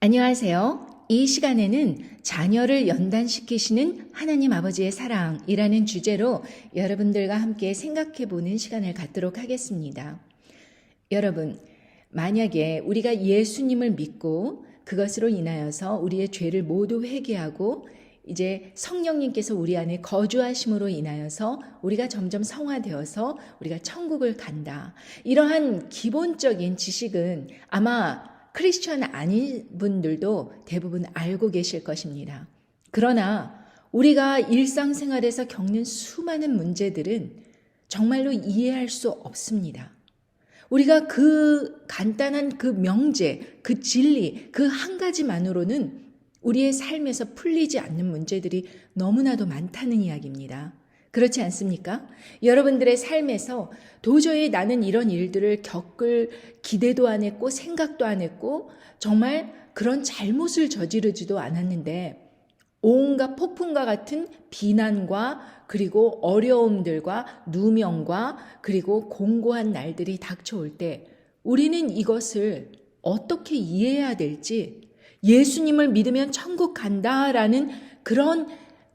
안녕하세요. 이 시간에는 자녀를 연단시키시는 하나님 아버지의 사랑이라는 주제로 여러분들과 함께 생각해 보는 시간을 갖도록 하겠습니다. 여러분, 만약에 우리가 예수님을 믿고 그것으로 인하여서 우리의 죄를 모두 회개하고 이제 성령님께서 우리 안에 거주하심으로 인하여서 우리가 점점 성화되어서 우리가 천국을 간다. 이러한 기본적인 지식은 아마 크리스천 아닌 분들도 대부분 알고 계실 것입니다. 그러나 우리가 일상생활에서 겪는 수많은 문제들은 정말로 이해할 수 없습니다. 우리가 그 간단한 그 명제, 그 진리, 그 한 가지만으로는 우리의 삶에서 풀리지 않는 문제들이 너무나도 많다는 이야기입니다. 그렇지 않습니까? 여러분들의 삶에서 도저히 나는 이런 일들을 겪을 기대도 안 했고 생각도 안 했고 정말 그런 잘못을 저지르지도 않았는데 온갖 폭풍과 같은 비난과 그리고 어려움들과 누명과 그리고 공고한 날들이 닥쳐올 때 우리는 이것을 어떻게 이해해야 될지 예수님을 믿으면 천국 간다라는 그런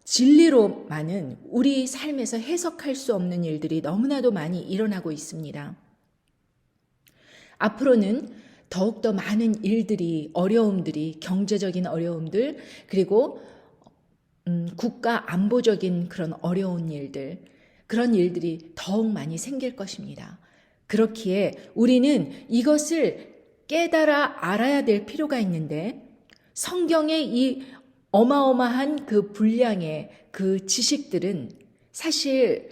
진리로만은 우리 삶에서 해석할 수 없는 일들이 너무나도 많이 일어나고 있습니다. 앞으로는 더욱더 많은 일들이, 어려움들이, 경제적인 어려움들, 그리고 국가 안보적인 그런 어려운 일들, 그런 일들이 더욱 많이 생길 것입니다. 그렇기에 우리는 이것을 깨달아 알아야 될 필요가 있는데 성경의 이 어마어마한 그 분량의 그 지식들은 사실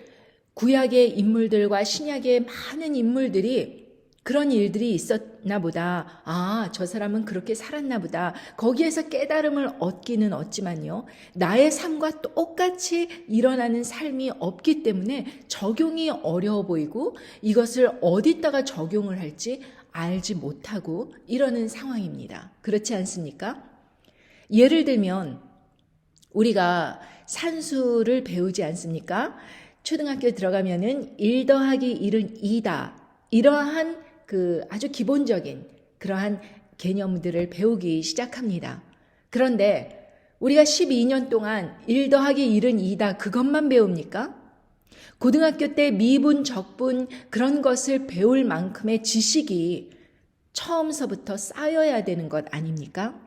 구약의 인물들과 신약의 많은 인물들이 그런 일들이 있었나 보다. 아, 저 사람은 그렇게 살았나 보다. 거기에서 깨달음을 얻기는 얻지만요. 나의 삶과 똑같이 일어나는 삶이 없기 때문에 적용이 어려워 보이고 이것을 어디다가 적용을 할지 알지 못하고 이러는 상황입니다. 그렇지 않습니까? 예를 들면 우리가 산수를 배우지 않습니까? 초등학교 들어가면은 1 더하기 1은 2다. 이러한 그 아주 기본적인 그러한 개념들을 배우기 시작합니다. 그런데 우리가 12년 동안 1 더하기 1은 2다 그것만 배웁니까? 고등학교 때 미분, 적분 그런 것을 배울 만큼의 지식이 처음서부터 쌓여야 되는 것 아닙니까?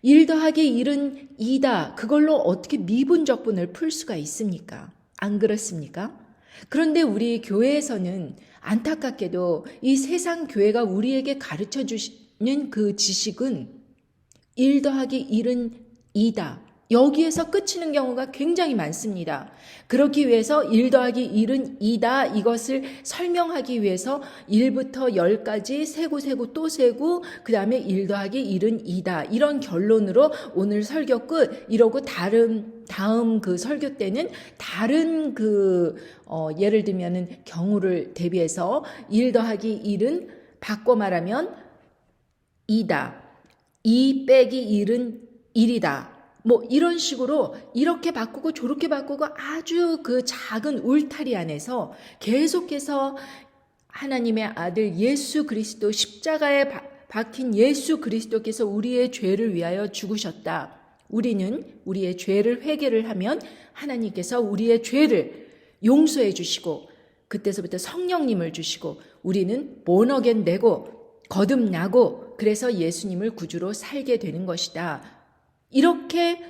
1 더하기 1은 2다. 그걸로 어떻게 미분적분을 풀 수가 있습니까? 안 그렇습니까? 그런데 우리 교회에서는 안타깝게도 이 세상 교회가 우리에게 가르쳐 주시는 그 지식은 1 더하기 1은 2다. 여기에서 끝이는 경우가 굉장히 많습니다. 그렇기 위해서 1 더하기 1은 2다 이것을 설명하기 위해서 1부터 10까지 세고 또 세고 그 다음에 1 더하기 1은 2다 이런 결론으로 오늘 설교 끝 이러고 다음 그 설교 때는 다른 예를 들면은 경우를 대비해서 1 더하기 1은 바꿔 말하면 2다. 2 빼기 1은 1이다. 뭐 이런 식으로 이렇게 바꾸고 저렇게 바꾸고 아주 그 작은 울타리 안에서 계속해서 하나님의 아들 예수 그리스도 십자가에 박힌 예수 그리스도께서 우리의 죄를 위하여 죽으셨다. 우리는 우리의 죄를 회개를 하면 하나님께서 우리의 죄를 용서해 주시고 그때서부터 성령님을 주시고 우리는 본어겐 되고 거듭나고 그래서 예수님을 구주로 살게 되는 것이다. 이렇게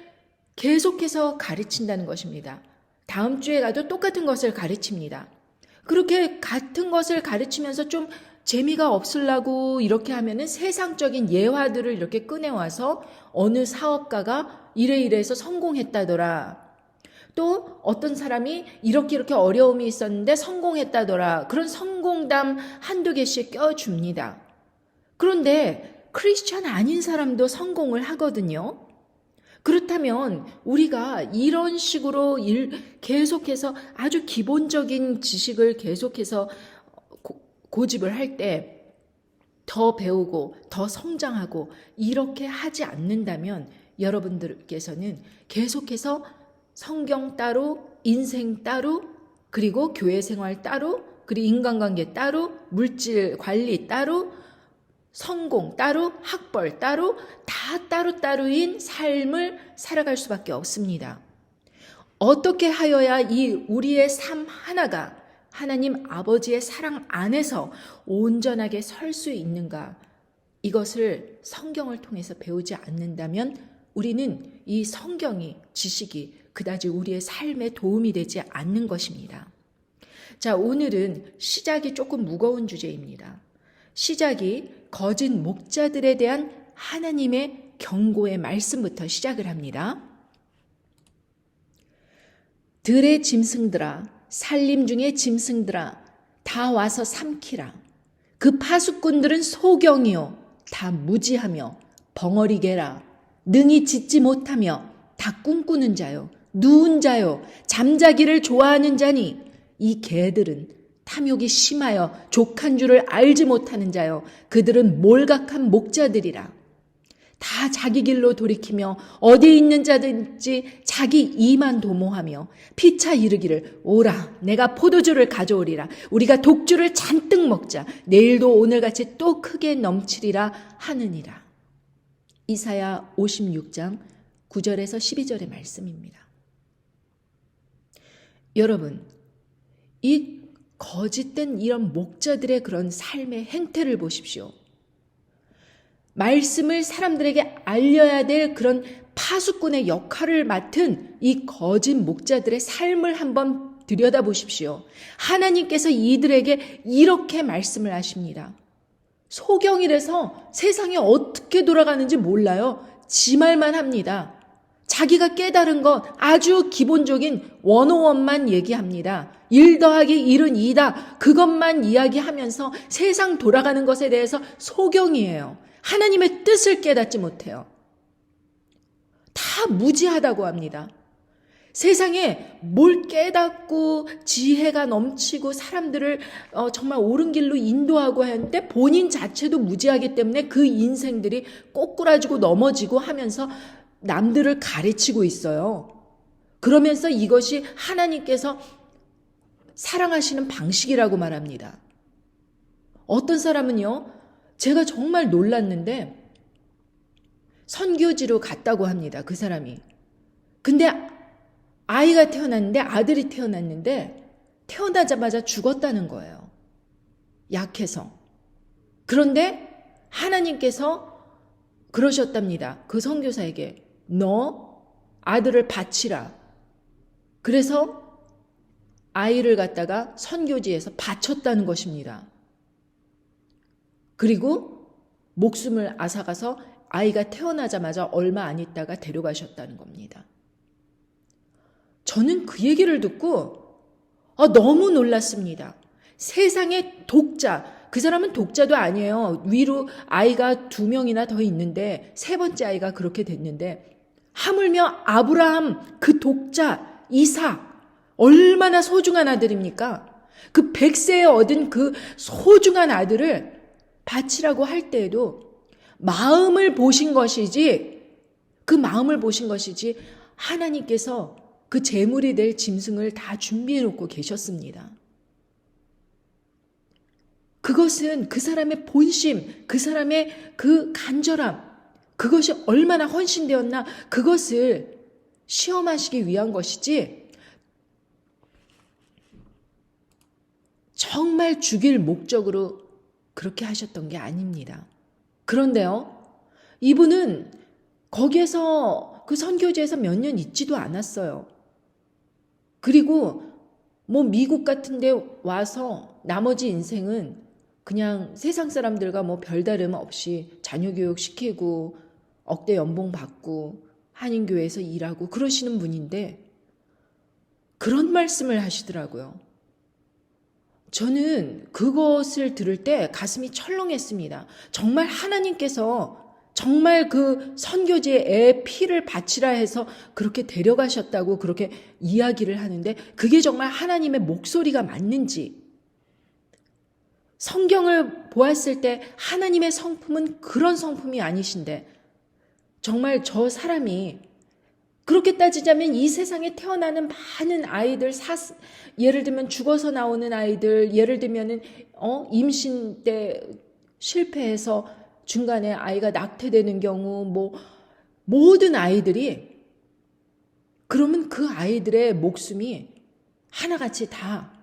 계속해서 가르친다는 것입니다. 다음 주에 가도 똑같은 것을 가르칩니다. 그렇게 같은 것을 가르치면서 좀 재미가 없으려고 이렇게 하면은 세상적인 예화들을 이렇게 꺼내와서 어느 사업가가 이래서 성공했다더라. 또 어떤 사람이 이렇게 어려움이 있었는데 성공했다더라. 그런 성공담 한두 개씩 껴줍니다. 그런데 크리스천 아닌 사람도 성공을 하거든요. 그렇다면 우리가 이런 식으로 계속해서 아주 기본적인 지식을 계속해서 고집을 할 때 더 배우고 더 성장하고 이렇게 하지 않는다면 여러분들께서는 계속해서 성경 따로, 인생 따로, 그리고 교회 생활 따로, 그리고 인간관계 따로, 물질 관리 따로, 성공 따로, 학벌 따로, 다 따로따로인 삶을 살아갈 수밖에 없습니다. 어떻게 하여야 이 우리의 삶 하나가 하나님 아버지의 사랑 안에서 온전하게 설 수 있는가? 이것을 성경을 통해서 배우지 않는다면 우리는 이 성경이 지식이 그다지 우리의 삶에 도움이 되지 않는 것입니다. 자, 오늘은 시작이 조금 무거운 주제입니다. 시작이 거짓 목자들에 대한 하나님의 경고의 말씀부터 시작을 합니다. 들의 짐승들아, 산림 중의 짐승들아, 다 와서 삼키라. 그 파수꾼들은 소경이요, 다 무지하며 벙어리개라. 능히 짖지 못하며 다 꿈꾸는 자요, 누운 자요, 잠자기를 좋아하는 자니 이 개들은 탐욕이 심하여 족한 줄을 알지 못하는 자요, 그들은 몰각한 목자들이라. 다 자기 길로 돌이키며 어디 있는 자든지 자기 이만 도모하며 피차 이르기를 오라 내가 포도주를 가져오리라 우리가 독주를 잔뜩 먹자 내일도 오늘같이 또 크게 넘치리라 하느니라. 이사야 56장 9절에서 12절의 말씀입니다. 여러분, 이 거짓된 이런 목자들의 그런 삶의 행태를 보십시오. 말씀을 사람들에게 알려야 될 그런 파수꾼의 역할을 맡은 이 거짓 목자들의 삶을 한번 들여다보십시오. 하나님께서 이들에게 이렇게 말씀을 하십니다. 소경이라서 세상이 어떻게 돌아가는지 몰라요. 지 말만 합니다. 자기가 깨달은 것 아주 기본적인 101만 얘기합니다. 1 더하기 1은 2다. 그것만 이야기하면서 세상 돌아가는 것에 대해서 소경이에요. 하나님의 뜻을 깨닫지 못해요. 다 무지하다고 합니다. 세상에 뭘 깨닫고 지혜가 넘치고 사람들을 정말 옳은 길로 인도하고 하는데 본인 자체도 무지하기 때문에 그 인생들이 꼬꾸라지고 넘어지고 하면서 남들을 가르치고 있어요. 그러면서 이것이 하나님께서 사랑하시는 방식이라고 말합니다. 어떤 사람은요, 제가 정말 놀랐는데 선교지로 갔다고 합니다. 그 사람이. 근데 아이가 태어났는데 아들이 태어났는데 태어나자마자 죽었다는 거예요. 약해서. 그런데 하나님께서 그러셨답니다. 그 선교사에게 너 아들을 바치라. 그래서 아이를 갖다가 선교지에서 바쳤다는 것입니다. 그리고 목숨을 앗아가서 아이가 태어나자마자 얼마 안 있다가 데려가셨다는 겁니다. 저는 그 얘기를 듣고 너무 놀랐습니다. 세상의 독자, 그 사람은 독자도 아니에요. 위로 아이가 2명이나 더 있는데 3번째 아이가 그렇게 됐는데 하물며 아브라함 그 독자 이삭 얼마나 소중한 아들입니까? 그 100세에 얻은 그 소중한 아들을 바치라고 할 때에도 마음을 보신 것이지, 그 마음을 보신 것이지 하나님께서 그 제물이 될 짐승을 다 준비해 놓고 계셨습니다. 그것은 그 사람의 본심, 그 사람의 그 간절함, 그것이 얼마나 헌신되었나 그것을 시험하시기 위한 것이지 정말 죽일 목적으로 그렇게 하셨던 게 아닙니다. 그런데요, 이분은 거기에서 그 선교지에서 몇 년 있지도 않았어요. 그리고 미국 같은 데 와서 나머지 인생은 그냥 세상 사람들과 별다름 없이 자녀 교육 시키고 억대 연봉 받고 한인교회에서 일하고 그러시는 분인데 그런 말씀을 하시더라고요. 저는 그것을 들을 때 가슴이 철렁했습니다. 정말 하나님께서 정말 그 선교지에 애 피를 바치라 해서 그렇게 데려가셨다고 그렇게 이야기를 하는데 그게 정말 하나님의 목소리가 맞는지, 성경을 보았을 때 하나님의 성품은 그런 성품이 아니신데 정말 저 사람이 그렇게 따지자면 이 세상에 태어나는 많은 아이들, 예를 들면 죽어서 나오는 아이들, 예를 들면은 임신 때 실패해서 중간에 아이가 낙태되는 경우, 뭐, 모든 아이들이, 그러면 그 아이들의 목숨이 하나같이 다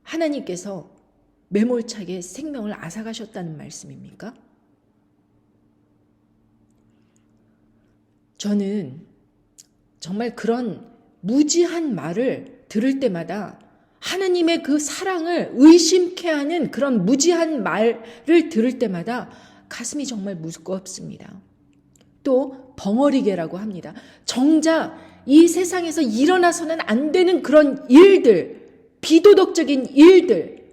하나님께서 매몰차게 생명을 앗아가셨다는 말씀입니까? 저는 정말 그런 무지한 말을 들을 때마다 하나님의 그 사랑을 의심케 하는 그런 무지한 말을 들을 때마다 가슴이 정말 무겁습니다. 또 벙어리개라고 합니다. 정작 이 세상에서 일어나서는 안 되는 그런 일들, 비도덕적인 일들,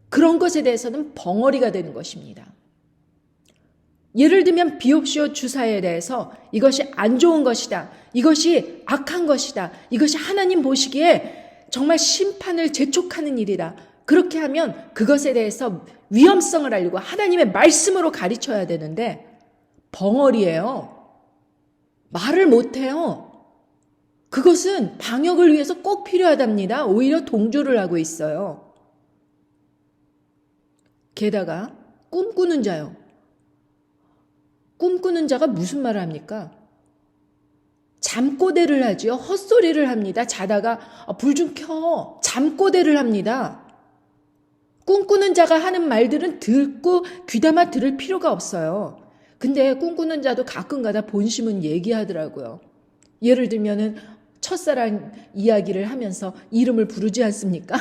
그런 것에 대해서는 벙어리가 되는 것입니다. 예를 들면 비옵시오 주사에 대해서 이것이 안 좋은 것이다, 이것이 악한 것이다, 이것이 하나님 보시기에 정말 심판을 재촉하는 일이다. 그렇게 하면 그것에 대해서 위험성을 알리고 하나님의 말씀으로 가르쳐야 되는데 벙어리예요. 말을 못해요. 그것은 방역을 위해서 꼭 필요하답니다. 오히려 동조를 하고 있어요. 게다가 꿈꾸는 자요. 꿈꾸는 자가 무슨 말을 합니까? 잠꼬대를 하지요. 헛소리를 합니다. 자다가 불 좀 켜. 잠꼬대를 합니다. 꿈꾸는 자가 하는 말들은 듣고 귀담아 들을 필요가 없어요. 근데 꿈꾸는 자도 가끔가다 본심은 얘기하더라고요. 예를 들면은 첫사랑 이야기를 하면서 이름을 부르지 않습니까?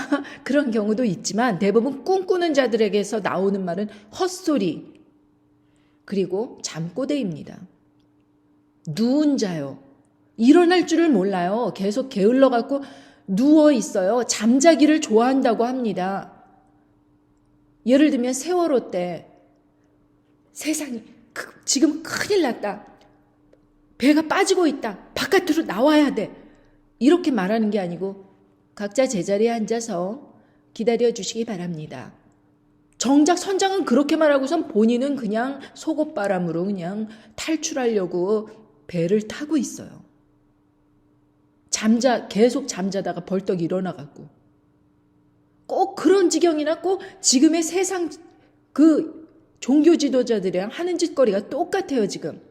그런 경우도 있지만 대부분 꿈꾸는 자들에게서 나오는 말은 헛소리, 그리고 잠꼬대입니다. 누운 자요. 일어날 줄을 몰라요. 계속 게을러갖고 누워 있어요. 잠자기를 좋아한다고 합니다. 예를 들면 세월호 때 세상이 지금 큰일 났다. 배가 빠지고 있다. 바깥으로 나와야 돼. 이렇게 말하는 게 아니고 각자 제자리에 앉아서 기다려 주시기 바랍니다. 정작 선장은 그렇게 말하고선 본인은 그냥 속옷바람으로 그냥 탈출하려고 배를 타고 있어요. 계속 잠자다가 벌떡 일어나갖고. 꼭 그런 지경이나 꼭 지금의 세상 그 종교 지도자들이랑 하는 짓거리가 똑같아요, 지금.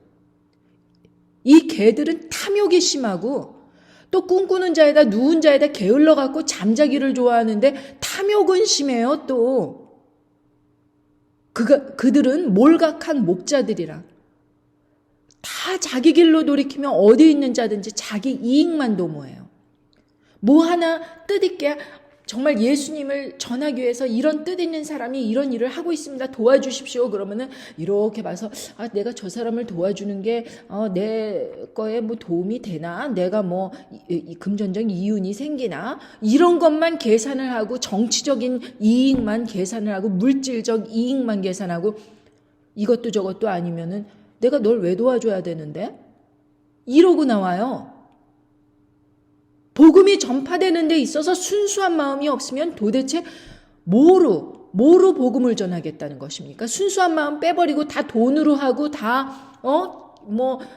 이 개들은 탐욕이 심하고 또 꿈꾸는 자에다 누운 자에다 게을러갖고 잠자기를 좋아하는데 탐욕은 심해요, 또. 그들은 몰각한 목자들이라. 다 자기 길로 돌이키면 어디 있는 자든지 자기 이익만 도모해요. 뭐 하나 뜻있게 정말 예수님을 전하기 위해서 이런 뜻 있는 사람이 이런 일을 하고 있습니다. 도와주십시오. 그러면은 이렇게 봐서 내가 저 사람을 도와주는 게 내 거에 뭐 도움이 되나? 내가 뭐 금전적 이윤이 생기나? 이런 것만 계산을 하고 정치적인 이익만 계산을 하고 물질적 이익만 계산하고 이것도 저것도 아니면은 내가 널 왜 도와줘야 되는데? 이러고 나와요. 복음이 전파되는 데 있어서 순수한 마음이 없으면 도대체 뭐로 복음을 전하겠다는 것입니까? 순수한 마음 빼버리고 다 돈으로 하고 다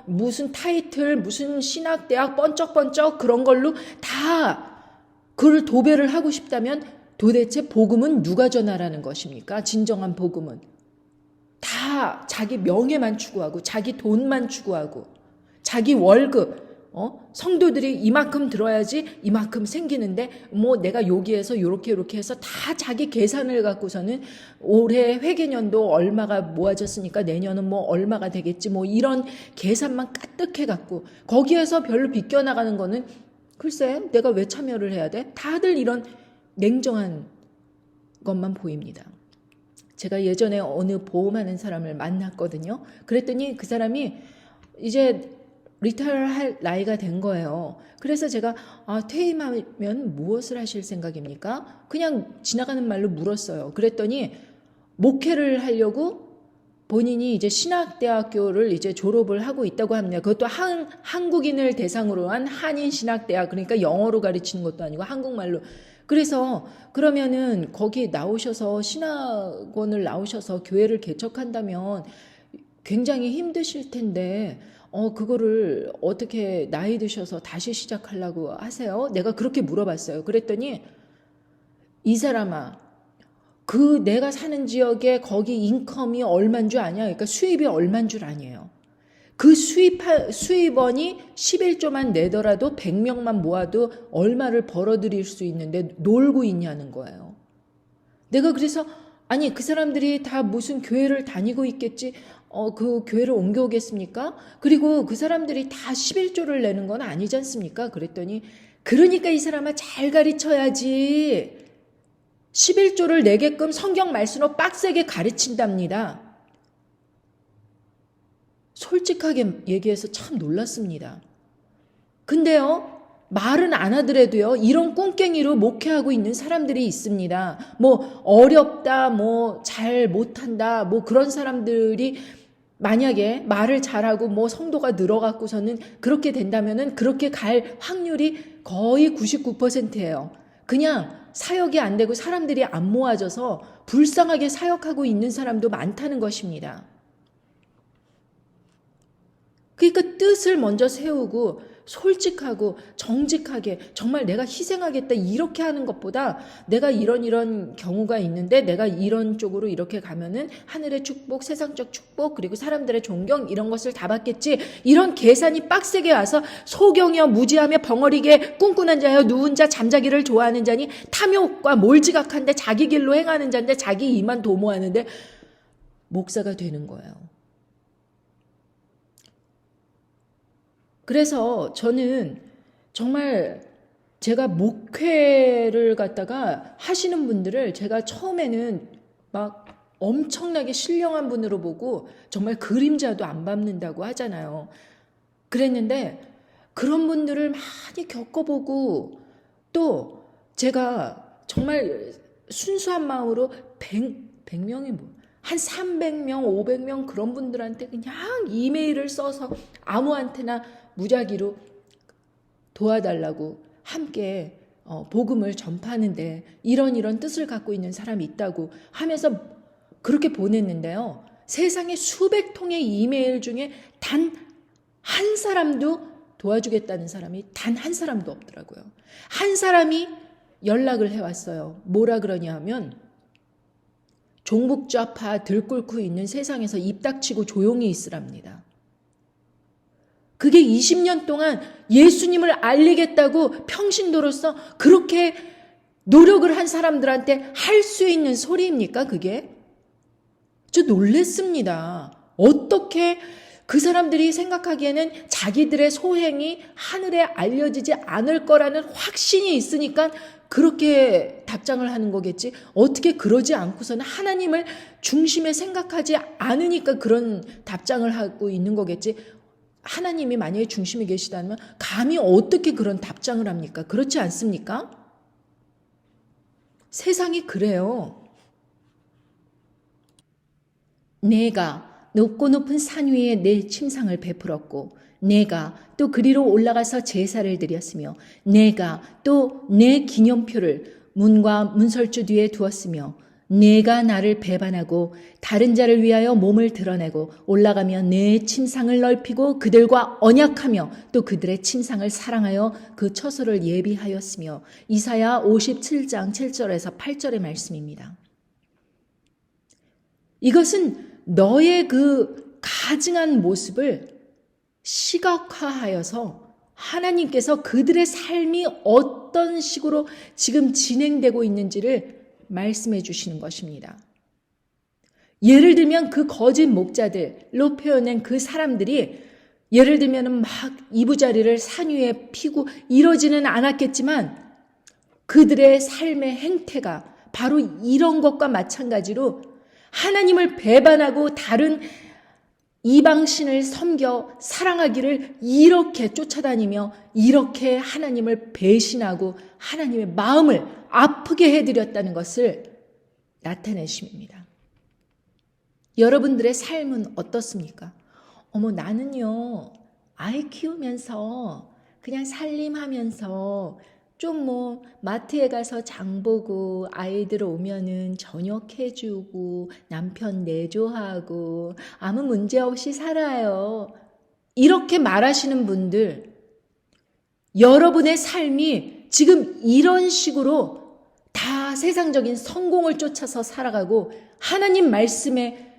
무슨 타이틀, 무슨 신학대학 번쩍번쩍 그런 걸로 다 그걸 도배를 하고 싶다면 도대체 복음은 누가 전하라는 것입니까? 진정한 복음은. 다 자기 명예만 추구하고 자기 돈만 추구하고 자기 월급, 성도들이 이만큼 들어야지 이만큼 생기는데 뭐 내가 여기에서 요렇게 해서 다 자기 계산을 갖고서는 올해 회계년도 얼마가 모아졌으니까 내년은 뭐 얼마가 되겠지 뭐 이런 계산만 까뜩해 갖고 거기에서 별로 비껴나가는 거는 글쎄 내가 왜 참여를 해야 돼? 다들 이런 냉정한 것만 보입니다. 제가 예전에 어느 보험하는 사람을 만났거든요. 그랬더니 그 사람이 이제 리타이어 할 나이가 된 거예요. 그래서 제가 퇴임하면 무엇을 하실 생각입니까? 그냥 지나가는 말로 물었어요. 그랬더니 목회를 하려고 본인이 이제 신학대학교를 이제 졸업을 하고 있다고 합니다. 그것도 한국인을 대상으로 한 한인신학대학, 그러니까 영어로 가르치는 것도 아니고 한국말로. 그래서 그러면은 거기 나오셔서 신학원을 나오셔서 교회를 개척한다면 굉장히 힘드실 텐데 그거를 어떻게 나이 드셔서 다시 시작하려고 하세요? 내가 그렇게 물어봤어요. 그랬더니 이 사람아, 그 내가 사는 지역에 거기 인컴이 얼만 줄 아냐? 그러니까 수입이 얼만 줄 아니에요. 그 수입원이 11조만 내더라도 100명만 모아도 얼마를 벌어들일 수 있는데 놀고 있냐는 거예요. 내가 그래서 아니 그 사람들이 다 무슨 교회를 다니고 있겠지 그 교회를 옮겨오겠습니까? 그리고 그 사람들이 다 11조를 내는 건 아니지 않습니까? 그랬더니 그러니까 이 사람아 잘 가르쳐야지. 11조를 내게끔 성경 말씀으로 빡세게 가르친답니다. 솔직하게 얘기해서 참 놀랐습니다. 근데요, 말은 안 하더라도요, 이런 꿍깽이로 목회하고 있는 사람들이 있습니다. 뭐, 어렵다, 뭐, 잘 못한다, 뭐, 그런 사람들이 만약에 말을 잘하고 뭐 성도가 늘어갖고서는 그렇게 된다면은 그렇게 갈 확률이 거의 99%예요. 그냥 사역이 안 되고 사람들이 안 모아져서 불쌍하게 사역하고 있는 사람도 많다는 것입니다. 그러니까 뜻을 먼저 세우고 솔직하고 정직하게 정말 내가 희생하겠다 이렇게 하는 것보다 내가 이런 경우가 있는데 내가 이런 쪽으로 이렇게 가면은 하늘의 축복, 세상적 축복, 그리고 사람들의 존경 이런 것을 다 받겠지. 이런 계산이 빡세게 와서 소경이여 무지하며 벙어리게 꾼꾼한 자여 누운 자 잠자기를 좋아하는 자니 탐욕과 몰지각한데 자기 길로 행하는 자인데 자기 이만 도모하는데 목사가 되는 거예요. 그래서 저는 정말 제가 목회를 갖다가 하시는 분들을 제가 처음에는 막 엄청나게 신령한 분으로 보고 정말 그림자도 안 밟는다고 하잖아요. 그랬는데 그런 분들을 많이 겪어보고 또 제가 정말 순수한 마음으로 100명이 한 300명, 500명 그런 분들한테 그냥 이메일을 써서 아무한테나 무작위로 도와달라고 함께 복음을 전파하는데 이런 뜻을 갖고 있는 사람이 있다고 하면서 그렇게 보냈는데요. 세상에 수백 통의 이메일 중에 단 한 사람도 도와주겠다는 사람이 단 한 사람도 없더라고요. 한 사람이 연락을 해왔어요. 뭐라 그러냐 하면 종북좌파 들끓고 있는 세상에서 입 닥치고 조용히 있으랍니다. 그게 20년 동안 예수님을 알리겠다고 평신도로서 그렇게 노력을 한 사람들한테 할 수 있는 소리입니까, 그게? 저 놀랬습니다. 어떻게 그 사람들이 생각하기에는 자기들의 소행이 하늘에 알려지지 않을 거라는 확신이 있으니까 그렇게 답장을 하는 거겠지. 어떻게 그러지 않고서는 하나님을 중심에 생각하지 않으니까 그런 답장을 하고 있는 거겠지. 하나님이 만약에 중심에 계시다면 감히 어떻게 그런 답장을 합니까? 그렇지 않습니까? 세상이 그래요. 내가 높고 높은 산 위에 내 침상을 베풀었고 내가 또 그리로 올라가서 제사를 드렸으며 내가 또 내 기념표를 문과 문설주 뒤에 두었으며 내가 나를 배반하고 다른 자를 위하여 몸을 드러내고 올라가며 내 침상을 넓히고 그들과 언약하며 또 그들의 침상을 사랑하여 그 처소를 예비하였으며 이사야 57장 7절에서 8절의 말씀입니다. 이것은 너의 그 가증한 모습을 시각화하여서 하나님께서 그들의 삶이 어떤 식으로 지금 진행되고 있는지를 말씀해 주시는 것입니다. 예를 들면 그 거짓 목자들로 표현된 그 사람들이 예를 들면 막 이부자리를 산 위에 피고 이러지는 않았겠지만 그들의 삶의 행태가 바로 이런 것과 마찬가지로 하나님을 배반하고 다른 이방신을 섬겨 사랑하기를 이렇게 쫓아다니며 이렇게 하나님을 배신하고 하나님의 마음을 아프게 해드렸다는 것을 나타내십니다. 여러분들의 삶은 어떻습니까? 나는요 아이 키우면서 그냥 살림하면서 좀 마트에 가서 장 보고 아이들 오면은 저녁 해주고 남편 내조하고 아무 문제 없이 살아요. 이렇게 말하시는 분들, 여러분의 삶이 지금 이런 식으로 다 다 세상적인 성공을 쫓아서 살아가고 하나님 말씀에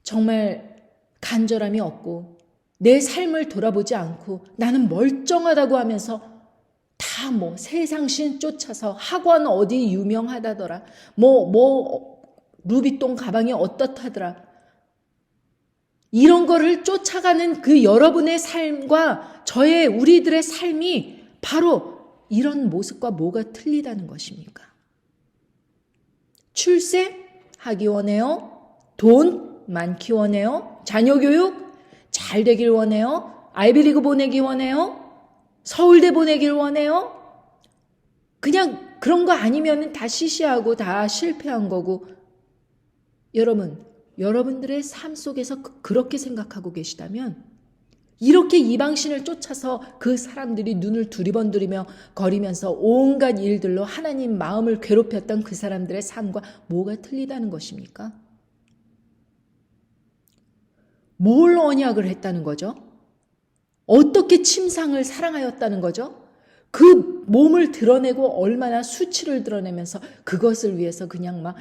정말 간절함이 없고 내 삶을 돌아보지 않고 나는 멀쩡하다고 하면서 다 뭐 세상신 쫓아서 학원 어디 유명하다더라. 루비통 가방이 어떻다더라. 이런 거를 쫓아가는 그 여러분의 삶과 우리들의 삶이 바로 이런 모습과 뭐가 틀리다는 것입니까? 출세? 하기 원해요? 돈? 많기 원해요? 자녀 교육? 잘 되길 원해요? 아이비리그 보내기 원해요? 서울대 보내길 원해요? 그냥 그런 거 아니면 다 시시하고 다 실패한 거고. 여러분들의 삶 속에서 그렇게 생각하고 계시다면 이렇게 이방신을 쫓아서 그 사람들이 눈을 두리번두리며 거리면서 온갖 일들로 하나님 마음을 괴롭혔던 그 사람들의 삶과 뭐가 틀리다는 것입니까? 뭘 언약을 했다는 거죠? 어떻게 침상을 사랑하였다는 거죠? 그 몸을 드러내고 얼마나 수치를 드러내면서 그것을 위해서 그냥 막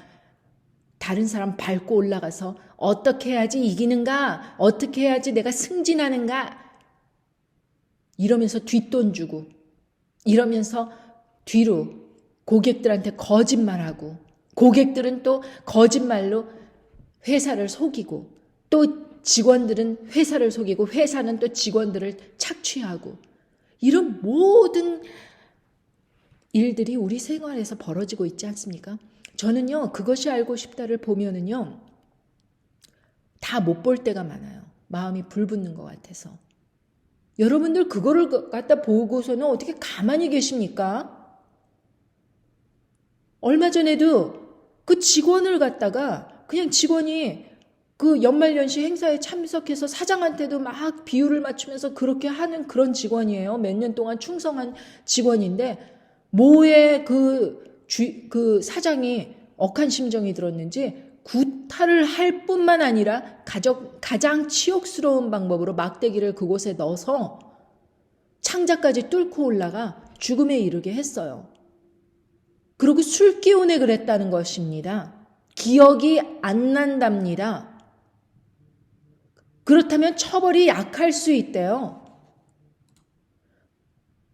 다른 사람 밟고 올라가서 어떻게 해야지 이기는가? 어떻게 해야지 내가 승진하는가? 이러면서 뒷돈 주고 이러면서 뒤로 고객들한테 거짓말하고 고객들은 또 거짓말로 회사를 속이고 또 직원들은 회사를 속이고 회사는 또 직원들을 착취하고 이런 모든 일들이 우리 생활에서 벌어지고 있지 않습니까? 저는요, 그것이 알고 싶다를 보면은요, 다 못 볼 때가 많아요. 마음이 불붙는 것 같아서. 여러분들 그거를 갖다 보고서는 어떻게 가만히 계십니까? 얼마 전에도 그 직원을 갖다가 그냥 직원이 그 연말연시 행사에 참석해서 사장한테도 막 비율을 맞추면서 그렇게 하는 그런 직원이에요. 몇 년 동안 충성한 직원인데 뭐에 그 사장이 억한 심정이 들었는지 구타를 할 뿐만 아니라 가장 치욕스러운 방법으로 막대기를 그곳에 넣어서 창자까지 뚫고 올라가 죽음에 이르게 했어요. 그리고 술 기운에 그랬다는 것입니다. 기억이 안 난답니다. 그렇다면 처벌이 약할 수 있대요.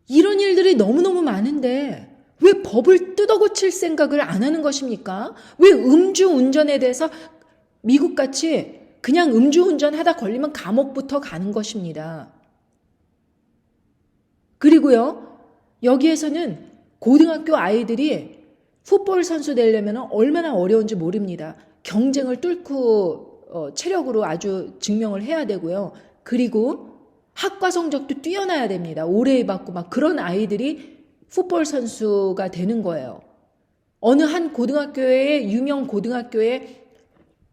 이런 일들이 너무너무 많은데 왜 법을 뜯어고칠 생각을 안 하는 것입니까? 왜 음주운전에 대해서 미국같이 그냥 음주운전하다 걸리면 감옥부터 가는 것입니다. 그리고요, 여기에서는 고등학교 아이들이 풋볼 선수 되려면 얼마나 어려운지 모릅니다. 경쟁을 뚫고 체력으로 아주 증명을 해야 되고요. 그리고 학과 성적도 뛰어나야 됩니다. 오래 받고 막 그런 아이들이 풋볼 선수가 되는 거예요. 어느 한 유명 고등학교의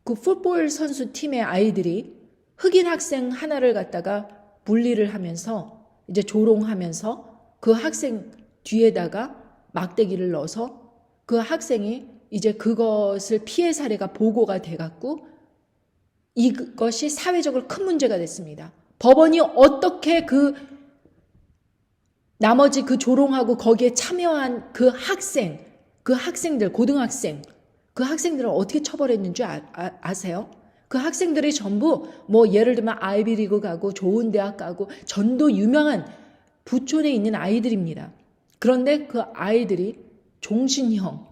그 풋볼 선수 팀의 아이들이 흑인 학생 하나를 갖다가 bully를 하면서 이제 조롱하면서 그 학생 뒤에다가 막대기를 넣어서 그 학생이 이제 그것을 피해 사례가 보고가 돼갖고 이것이 사회적으로 큰 문제가 됐습니다. 법원이 어떻게 나머지 그 조롱하고 거기에 참여한 그 학생들, 고등학생, 그 학생들을 어떻게 처벌했는 줄 아세요? 그 학생들이 전부 예를 들면 아이비리그 가고 좋은 대학 가고 전도 유명한 부촌에 있는 아이들입니다. 그런데 그 아이들이 종신형,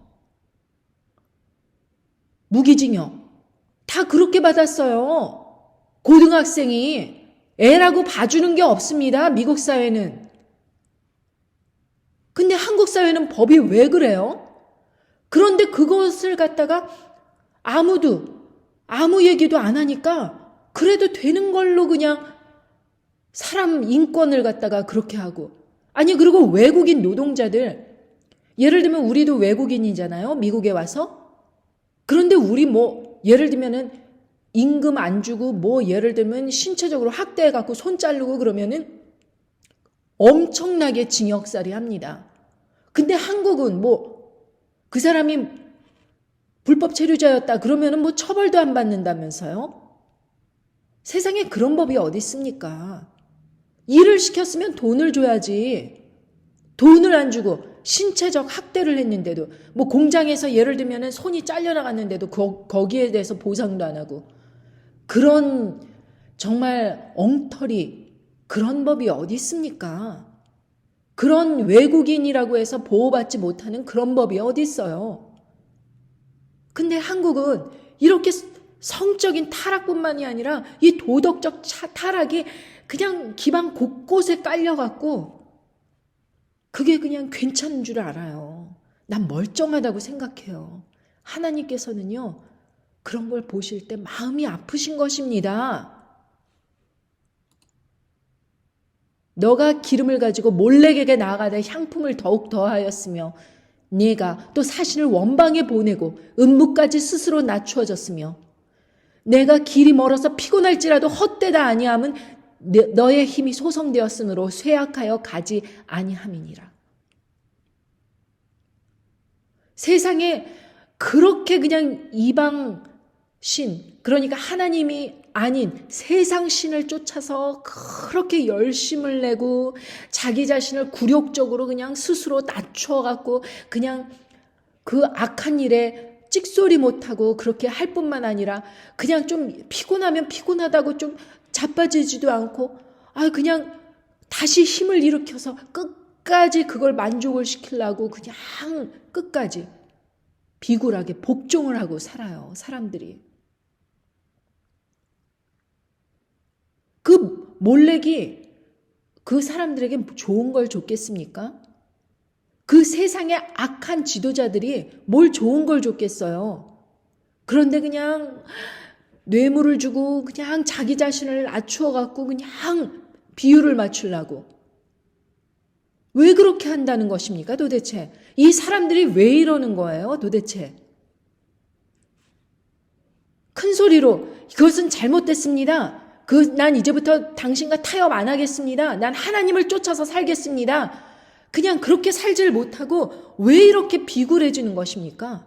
무기징역 다 그렇게 받았어요. 고등학생이 애라고 봐주는 게 없습니다. 미국 사회는. 근데 한국 사회는 법이 왜 그래요? 그런데 그것을 갖다가 아무 얘기도 안 하니까 그래도 되는 걸로 그냥 사람 인권을 갖다가 그렇게 하고. 아니, 그리고 외국인 노동자들, 예를 들면 우리도 외국인이잖아요. 미국에 와서. 그런데 우리 예를 들면은 임금 안 주고 예를 들면 신체적으로 학대해갖고 손 자르고 그러면은 엄청나게 징역살이 합니다. 근데 한국은 그 사람이 불법 체류자였다 그러면은 처벌도 안 받는다면서요? 세상에 그런 법이 어디 있습니까? 일을 시켰으면 돈을 줘야지. 돈을 안 주고 신체적 학대를 했는데도, 뭐 공장에서 예를 들면은 손이 잘려나갔는데도 거기에 대해서 보상도 안 하고, 그런 정말 엉터리, 그런 법이 어디 있습니까? 그런 외국인이라고 해서 보호받지 못하는 그런 법이 어디 있어요? 근데 한국은 이렇게 성적인 타락뿐만이 아니라 이 도덕적 타락이 그냥 기반 곳곳에 깔려갖고 그게 그냥 괜찮은 줄 알아요. 난 멀쩡하다고 생각해요. 하나님께서는요, 그런 걸 보실 때 마음이 아프신 것입니다. 너가 기름을 가지고 몰렉에게 나아가다 향품을 더욱 더하였으며 네가 또 사신을 원방에 보내고 음부까지 스스로 낮추어졌으며 내가 길이 멀어서 피곤할지라도 헛되다 아니함은 너의 힘이 소성되었으므로 쇠약하여 가지 아니함이니라. 세상에 그렇게 그냥 이방신, 그러니까 하나님이 아닌 세상 신을 쫓아서 그렇게 열심을 내고 자기 자신을 굴욕적으로 그냥 스스로 낮춰갖고 그냥 그 악한 일에 찍소리 못하고 그렇게 할 뿐만 아니라 그냥 좀 피곤하면 피곤하다고 좀 자빠지지도 않고 그냥 다시 힘을 일으켜서 끝까지 그걸 만족을 시키려고 그냥 끝까지 비굴하게 복종을 하고 살아요, 사람들이. 그 몰렉이 그 사람들에게 좋은 걸 줬겠습니까? 그 세상의 악한 지도자들이 뭘 좋은 걸 줬겠어요. 그런데 그냥 뇌물을 주고 그냥 자기 자신을 낮추어 갖고 그냥 비율을 맞추려고. 왜 그렇게 한다는 것입니까, 도대체? 이 사람들이 왜 이러는 거예요, 도대체? 큰 소리로 이것은 잘못됐습니다. 난 이제부터 당신과 타협 안 하겠습니다. 난 하나님을 쫓아서 살겠습니다. 그냥 그렇게 살지를 못하고 왜 이렇게 비굴해지는 것입니까?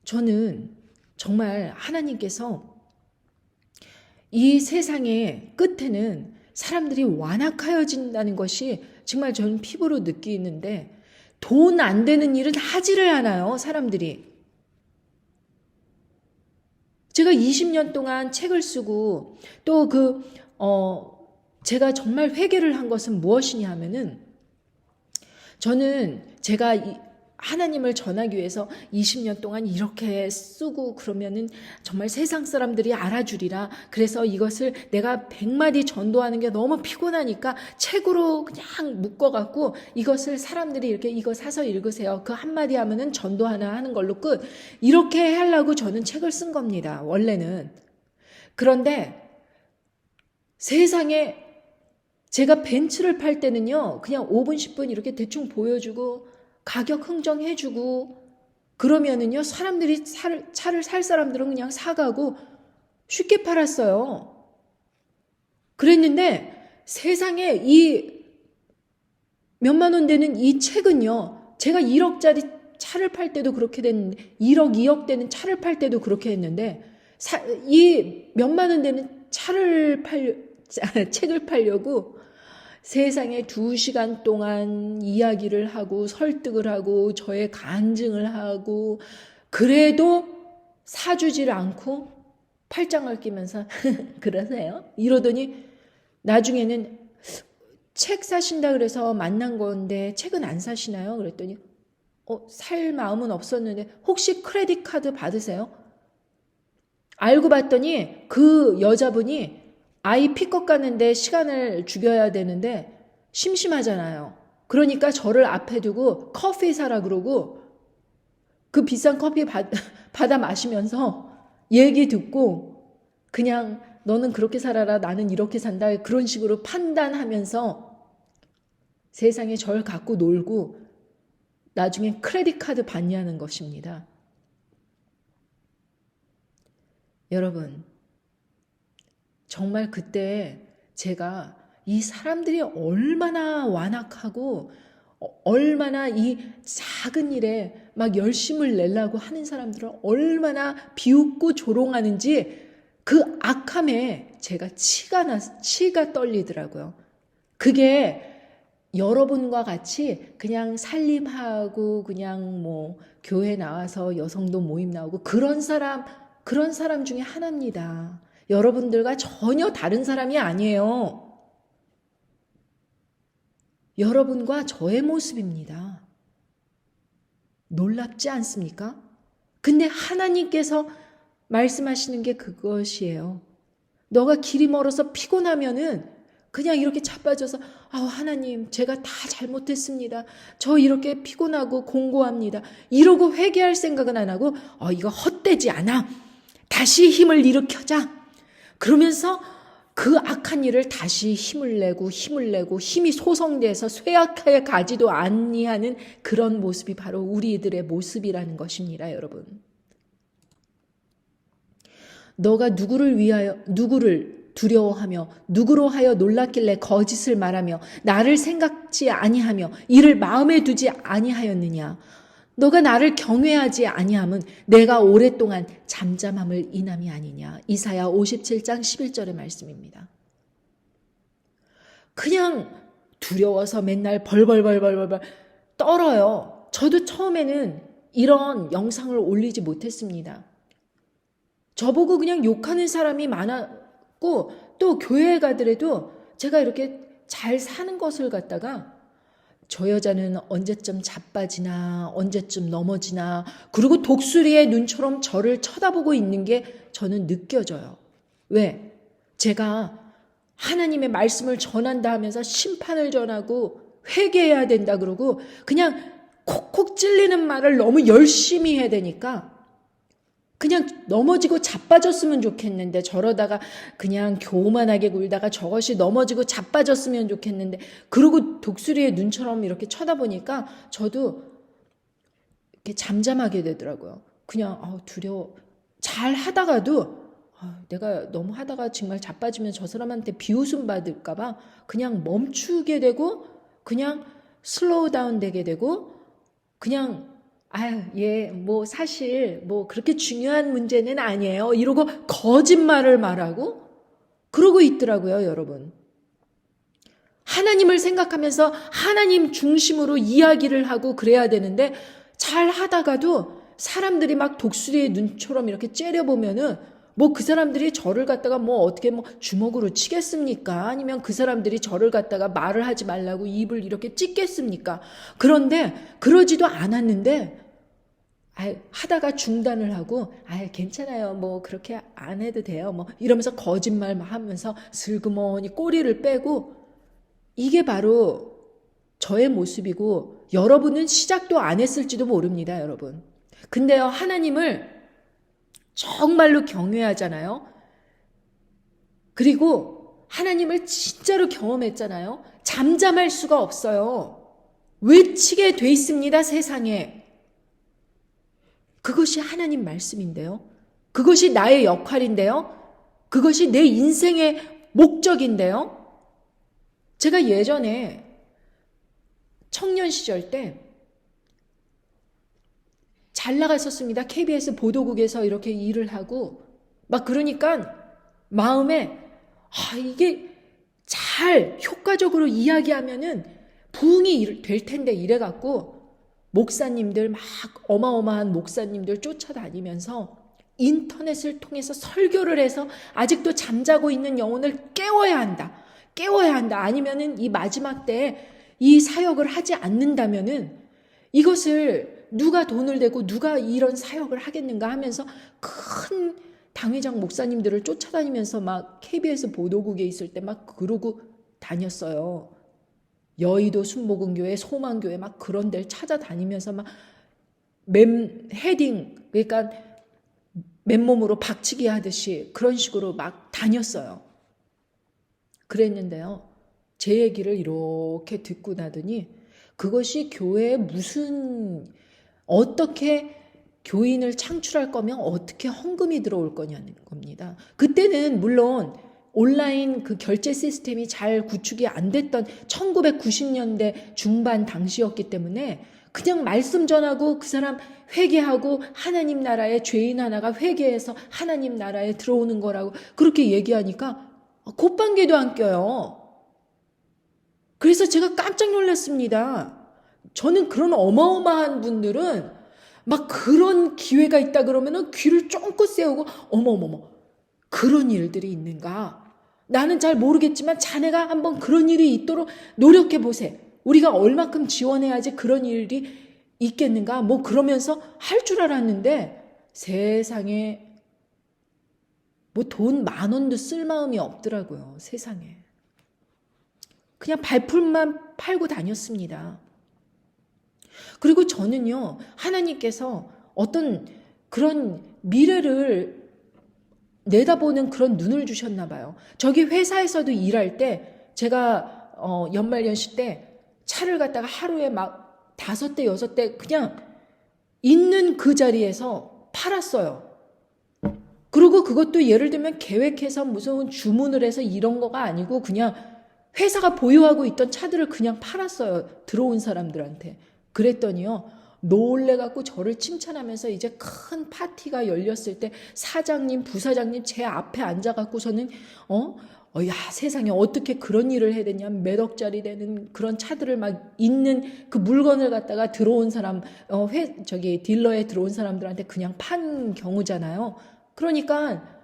저는 정말 하나님께서 이 세상의 끝에는 사람들이 완악하여진다는 것이 정말 저는 피부로 느끼는데 돈 안 되는 일은 하지를 않아요, 사람들이. 제가 20년 동안 책을 쓰고 또 제가 정말 회개를 한 것은 무엇이냐 하면은 저는 제가 하나님을 전하기 위해서 20년 동안 이렇게 쓰고 그러면은 정말 세상 사람들이 알아주리라. 그래서 이것을 내가 100마디 전도하는 게 너무 피곤하니까 책으로 그냥 묶어갖고 이것을 사람들이 이렇게 이거 사서 읽으세요. 그 한마디 하면은 전도 하나 하는 걸로 끝. 이렇게 하려고 저는 책을 쓴 겁니다, 원래는. 그런데 세상에 제가 벤츠를 팔 때는요, 그냥 5분, 10분 이렇게 대충 보여주고 가격 흥정해주고 그러면은요, 사람들이 차를 살 사람들은 그냥 사가고 쉽게 팔았어요. 그랬는데 세상에 이 몇만 원 되는 이 책은요, 제가 1억짜리 차를 팔 때도 그렇게 됐는데 1억, 2억 되는 차를 팔 때도 그렇게 했는데 이 몇만 원 되는 책을 팔려고 세상에 2시간 동안 이야기를 하고 설득을 하고 저의 간증을 하고 그래도 사주질 않고 팔짱을 끼면서 그러세요? 이러더니 나중에는 책 사신다 그래서 만난 건데 책은 안 사시나요? 그랬더니 살 마음은 없었는데 혹시 크레딧 카드 받으세요? 알고 봤더니 그 여자분이 아이 픽업 가는데 시간을 죽여야 되는데 심심하잖아요. 그러니까 저를 앞에 두고 커피 사라 그러고 그 비싼 커피 받아 마시면서 얘기 듣고 그냥 너는 그렇게 살아라 나는 이렇게 산다 그런 식으로 판단하면서 세상에 절 갖고 놀고 나중에 크레딧 카드 받냐는 것입니다. 여러분, 정말 그때 제가 이 사람들이 얼마나 완악하고 얼마나 이 작은 일에 막 열심을 내려고 하는 사람들을 얼마나 비웃고 조롱하는지 그 악함에 제가 치가 떨리더라고요. 그게 여러분과 같이 그냥 살림하고 그냥 뭐 교회 나와서 여성도 모임 나오고 그런 사람 중에 하나입니다. 여러분들과 전혀 다른 사람이 아니에요. 여러분과 저의 모습입니다. 놀랍지 않습니까? 근데 하나님께서 말씀하시는 게 그것이에요. 너가 길이 멀어서 피곤하면은 그냥 이렇게 자빠져서 하나님 제가 다 잘못했습니다. 저 이렇게 피곤하고 공고합니다. 이러고 회개할 생각은 안 하고 이거 헛되지 않아. 다시 힘을 일으켜자. 그러면서 그 악한 일을 다시 힘을 내고 힘이 소성돼서 쇠약하게 가지도 아니하는 그런 모습이 바로 우리들의 모습이라는 것입니다, 여러분. 너가 누구를 두려워하며 누구로 하여 놀랐길래 거짓을 말하며 나를 생각지 아니하며 이를 마음에 두지 아니하였느냐. 너가 나를 경외하지 아니함은 내가 오랫동안 잠잠함을 인함이 아니냐. 이사야 57장 11절의 말씀입니다. 그냥 두려워서 맨날 벌벌 떨어요. 저도 처음에는 이런 영상을 올리지 못했습니다. 저보고 그냥 욕하는 사람이 많았고 또 교회에 가더라도 제가 이렇게 잘 사는 것을 갖다가 저 여자는 언제쯤 자빠지나 언제쯤 넘어지나 그리고 독수리의 눈처럼 저를 쳐다보고 있는 게 저는 느껴져요. 왜? 제가 하나님의 말씀을 전한다 하면서 심판을 전하고 회개해야 된다 그러고 그냥 콕콕 찔리는 말을 너무 열심히 해야 되니까 그냥 넘어지고 자빠졌으면 좋겠는데 저러다가 그냥 교만하게 굴다가 저것이 넘어지고 자빠졌으면 좋겠는데 그러고 독수리의 눈처럼 이렇게 쳐다보니까 저도 이렇게 잠잠하게 되더라고요. 그냥 두려워. 잘 하다가도 내가 너무 하다가 정말 자빠지면 저 사람한테 비웃음 받을까 봐 그냥 멈추게 되고 그냥 슬로우 다운 되게 되고 그냥 사실 그렇게 중요한 문제는 아니에요. 이러고 거짓말을 말하고 그러고 있더라고요, 여러분. 하나님을 생각하면서 하나님 중심으로 이야기를 하고 그래야 되는데 잘 하다가도 사람들이 막 독수리의 눈처럼 이렇게 째려보면은 그 사람들이 저를 갖다가 어떻게 주먹으로 치겠습니까? 아니면 그 사람들이 저를 갖다가 말을 하지 말라고 입을 이렇게 찢겠습니까? 그런데 그러지도 않았는데 하다가 중단을 하고 괜찮아요. 그렇게 안 해도 돼요. 이러면서 거짓말 하면서 슬그머니 꼬리를 빼고 이게 바로 저의 모습이고 여러분은 시작도 안 했을지도 모릅니다, 여러분. 근데요, 하나님을 정말로 경외하잖아요. 그리고 하나님을 진짜로 경험했잖아요. 잠잠할 수가 없어요. 외치게 돼 있습니다, 세상에. 그것이 하나님 말씀인데요. 그것이 나의 역할인데요. 그것이 내 인생의 목적인데요. 제가 예전에 청년 시절 때 잘 나갔었습니다. KBS 보도국에서 이렇게 일을 하고 그러니까 마음에 이게 잘 효과적으로 이야기하면은 부흥이 될 텐데 이래갖고 목사님들 어마어마한 목사님들 쫓아다니면서 인터넷을 통해서 설교를 해서 아직도 잠자고 있는 영혼을 깨워야 한다. 아니면은 이 마지막 때에 이 사역을 하지 않는다면은 이것을 누가 돈을 대고 누가 이런 사역을 하겠는가 하면서 큰 당회장 목사님들을 쫓아다니면서 KBS 보도국에 있을 때 그러고 다녔어요. 여의도 순복음교회, 소망교회 그런 데를 찾아다니면서 헤딩 그러니까 맨몸으로 박치기 하듯이 그런 식으로 다녔어요. 그랬는데요. 제 얘기를 이렇게 듣고 나더니 그것이 교회에 어떻게 교인을 창출할 거면 어떻게 헌금이 들어올 거냐는 겁니다. 그때는 물론 온라인 그 결제 시스템이 잘 구축이 안 됐던 1990년대 중반 당시였기 때문에 그냥 말씀 전하고 그 사람 회개하고 하나님 나라의 죄인 하나가 회개해서 하나님 나라에 들어오는 거라고 그렇게 얘기하니까 콧방귀도 안 껴요. 그래서 제가 깜짝 놀랐습니다. 저는 그런 어마어마한 분들은 막 그런 기회가 있다 그러면은 귀를 쫑긋 세우고 어머머머 그런 일들이 있는가? 나는 잘 모르겠지만 자네가 한번 그런 일이 있도록 노력해 보세요. 우리가 얼마큼 지원해야지 그런 일이 있겠는가? 뭐 그러면서 할 줄 알았는데 세상에 뭐 돈 10,000원도 쓸 마음이 없더라고요. 세상에. 그냥 발품만 팔고 다녔습니다. 그리고 저는요, 하나님께서 어떤 그런 미래를 내다보는 그런 눈을 주셨나 봐요. 저기 회사에서도 일할 때 제가 연말연시 때 차를 갖다가 하루에 막 5대, 6대 그냥 있는 그 자리에서 팔았어요. 그리고 그것도 예를 들면 계획해서 무슨 주문을 해서 이런 거가 아니고 그냥 회사가 보유하고 있던 차들을 그냥 팔았어요. 들어온 사람들한테. 그랬더니요. 놀래갖고 저를 칭찬하면서 이제 큰 파티가 열렸을 때 사장님, 부사장님 제 앞에 앉아갖고서는 야 세상에 어떻게 그런 일을 해야 되냐 몇 억짜리 되는 그런 차들을 막 있는 그 물건을 갖다가 들어온 사람 딜러에 들어온 사람들한테 그냥 판 경우잖아요. 그러니까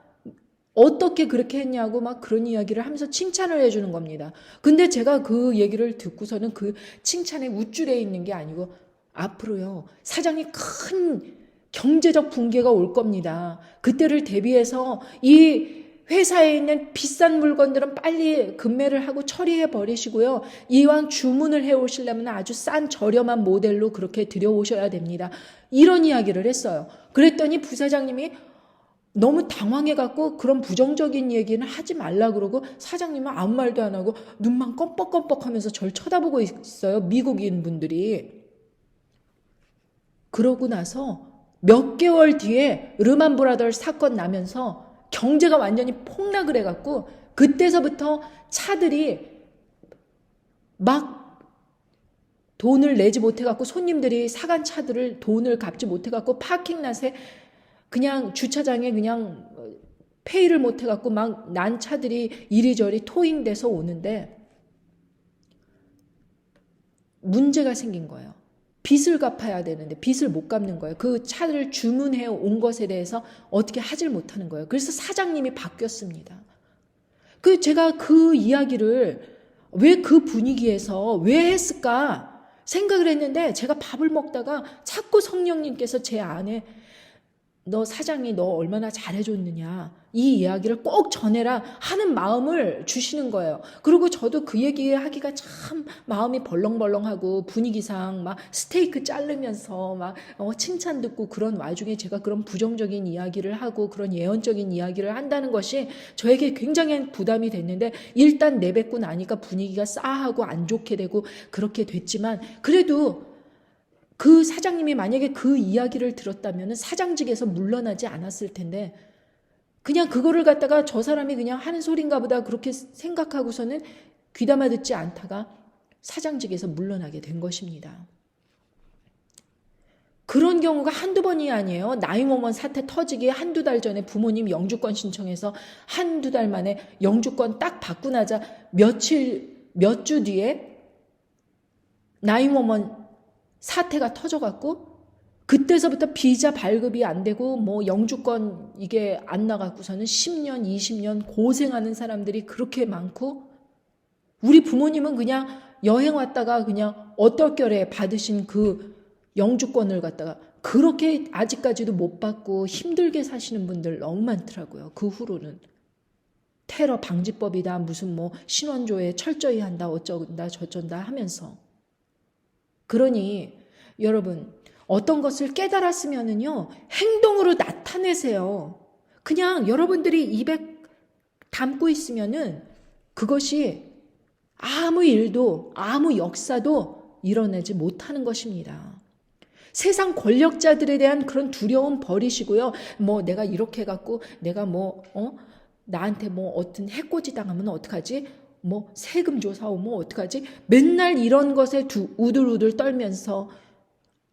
어떻게 그렇게 했냐고 막 그런 이야기를 하면서 칭찬을 해주는 겁니다. 근데 제가 그 얘기를 듣고서는 그 칭찬에 우쭐해 있는 게 아니고 앞으로요 사장이 큰 경제적 붕괴가 올 겁니다. 그때를 대비해서 이 회사에 있는 비싼 물건들은 빨리 금매를 하고 처리해 버리시고요. 이왕 주문을 해 오시려면 아주 싼 저렴한 모델로 그렇게 들여오셔야 됩니다. 이런 이야기를 했어요. 그랬더니 부사장님이 너무 당황해갖고 그런 부정적인 얘기는 하지 말라 그러고 사장님은 아무 말도 안 하고 눈만 껌뻑껌뻑 하면서 절 쳐다보고 있어요. 미국인 분들이. 그러고 나서 몇 개월 뒤에 르만 브라더스 사건 나면서 경제가 완전히 폭락을 해갖고 그때서부터 차들이 막 돈을 내지 못해갖고 손님들이 사간 차들을 돈을 갚지 못해갖고 파킹랏에 그냥 주차장에 그냥 페이를 못해갖고 막 난 차들이 이리저리 토잉돼서 오는데 문제가 생긴 거예요. 빚을 갚아야 되는데 빚을 못 갚는 거예요. 그 차를 주문해 온 것에 대해서 어떻게 하질 못하는 거예요. 그래서 사장님이 바뀌었습니다. 제가 그 이야기를 왜 그 분위기에서 왜 했을까 생각을 했는데 제가 밥을 먹다가 자꾸 성령님께서 제 안에 너 사장이 너 얼마나 잘해줬느냐 이 이야기를 꼭 전해라 하는 마음을 주시는 거예요. 그리고 저도 그 얘기하기가 참 마음이 벌렁벌렁하고 분위기상 막 스테이크 자르면서 막 칭찬 듣고 그런 와중에 제가 그런 부정적인 이야기를 하고 그런 예언적인 이야기를 한다는 것이 저에게 굉장히 부담이 됐는데 일단 내뱉고 나니까 분위기가 싸하고 안 좋게 되고 그렇게 됐지만 그래도 그 사장님이 만약에 그 이야기를 들었다면 사장직에서 물러나지 않았을 텐데 그냥 그거를 갖다가 저 사람이 그냥 하는 소린가 보다 그렇게 생각하고서는 귀담아 듣지 않다가 사장직에서 물러나게 된 것입니다. 그런 경우가 한두 번이 아니에요. 911 사태 터지기 한두 달 전에 부모님 영주권 신청해서 한두 달 만에 영주권 딱 받고 나자 몇 주 뒤에 911 사태가 터져갖고 그때서부터 비자 발급이 안 되고 뭐 영주권 이게 안 나갖고서는 10년, 20년 고생하는 사람들이 그렇게 많고 우리 부모님은 그냥 여행 왔다가 그냥 어떨결에 받으신 그 영주권을 갖다가 그렇게 아직까지도 못 받고 힘들게 사시는 분들 너무 많더라고요. 그 후로는. 테러 방지법이다 무슨 뭐 신원조회 철저히 한다 어쩐다 저쩐다 하면서 그러니 여러분 어떤 것을 깨달았으면은요 행동으로 나타내세요. 그냥 여러분들이 입에 담고 있으면은 그것이 아무 일도 아무 역사도 일어나지 못하는 것입니다. 세상 권력자들에 대한 그런 두려움 버리시고요. 뭐 내가 이렇게 해갖고 내가 나한테 뭐 어떤 해코지 당하면 어떡하지? 뭐 세금 조사 오면 어떡하지? 맨날 이런 것에 우들우들 떨면서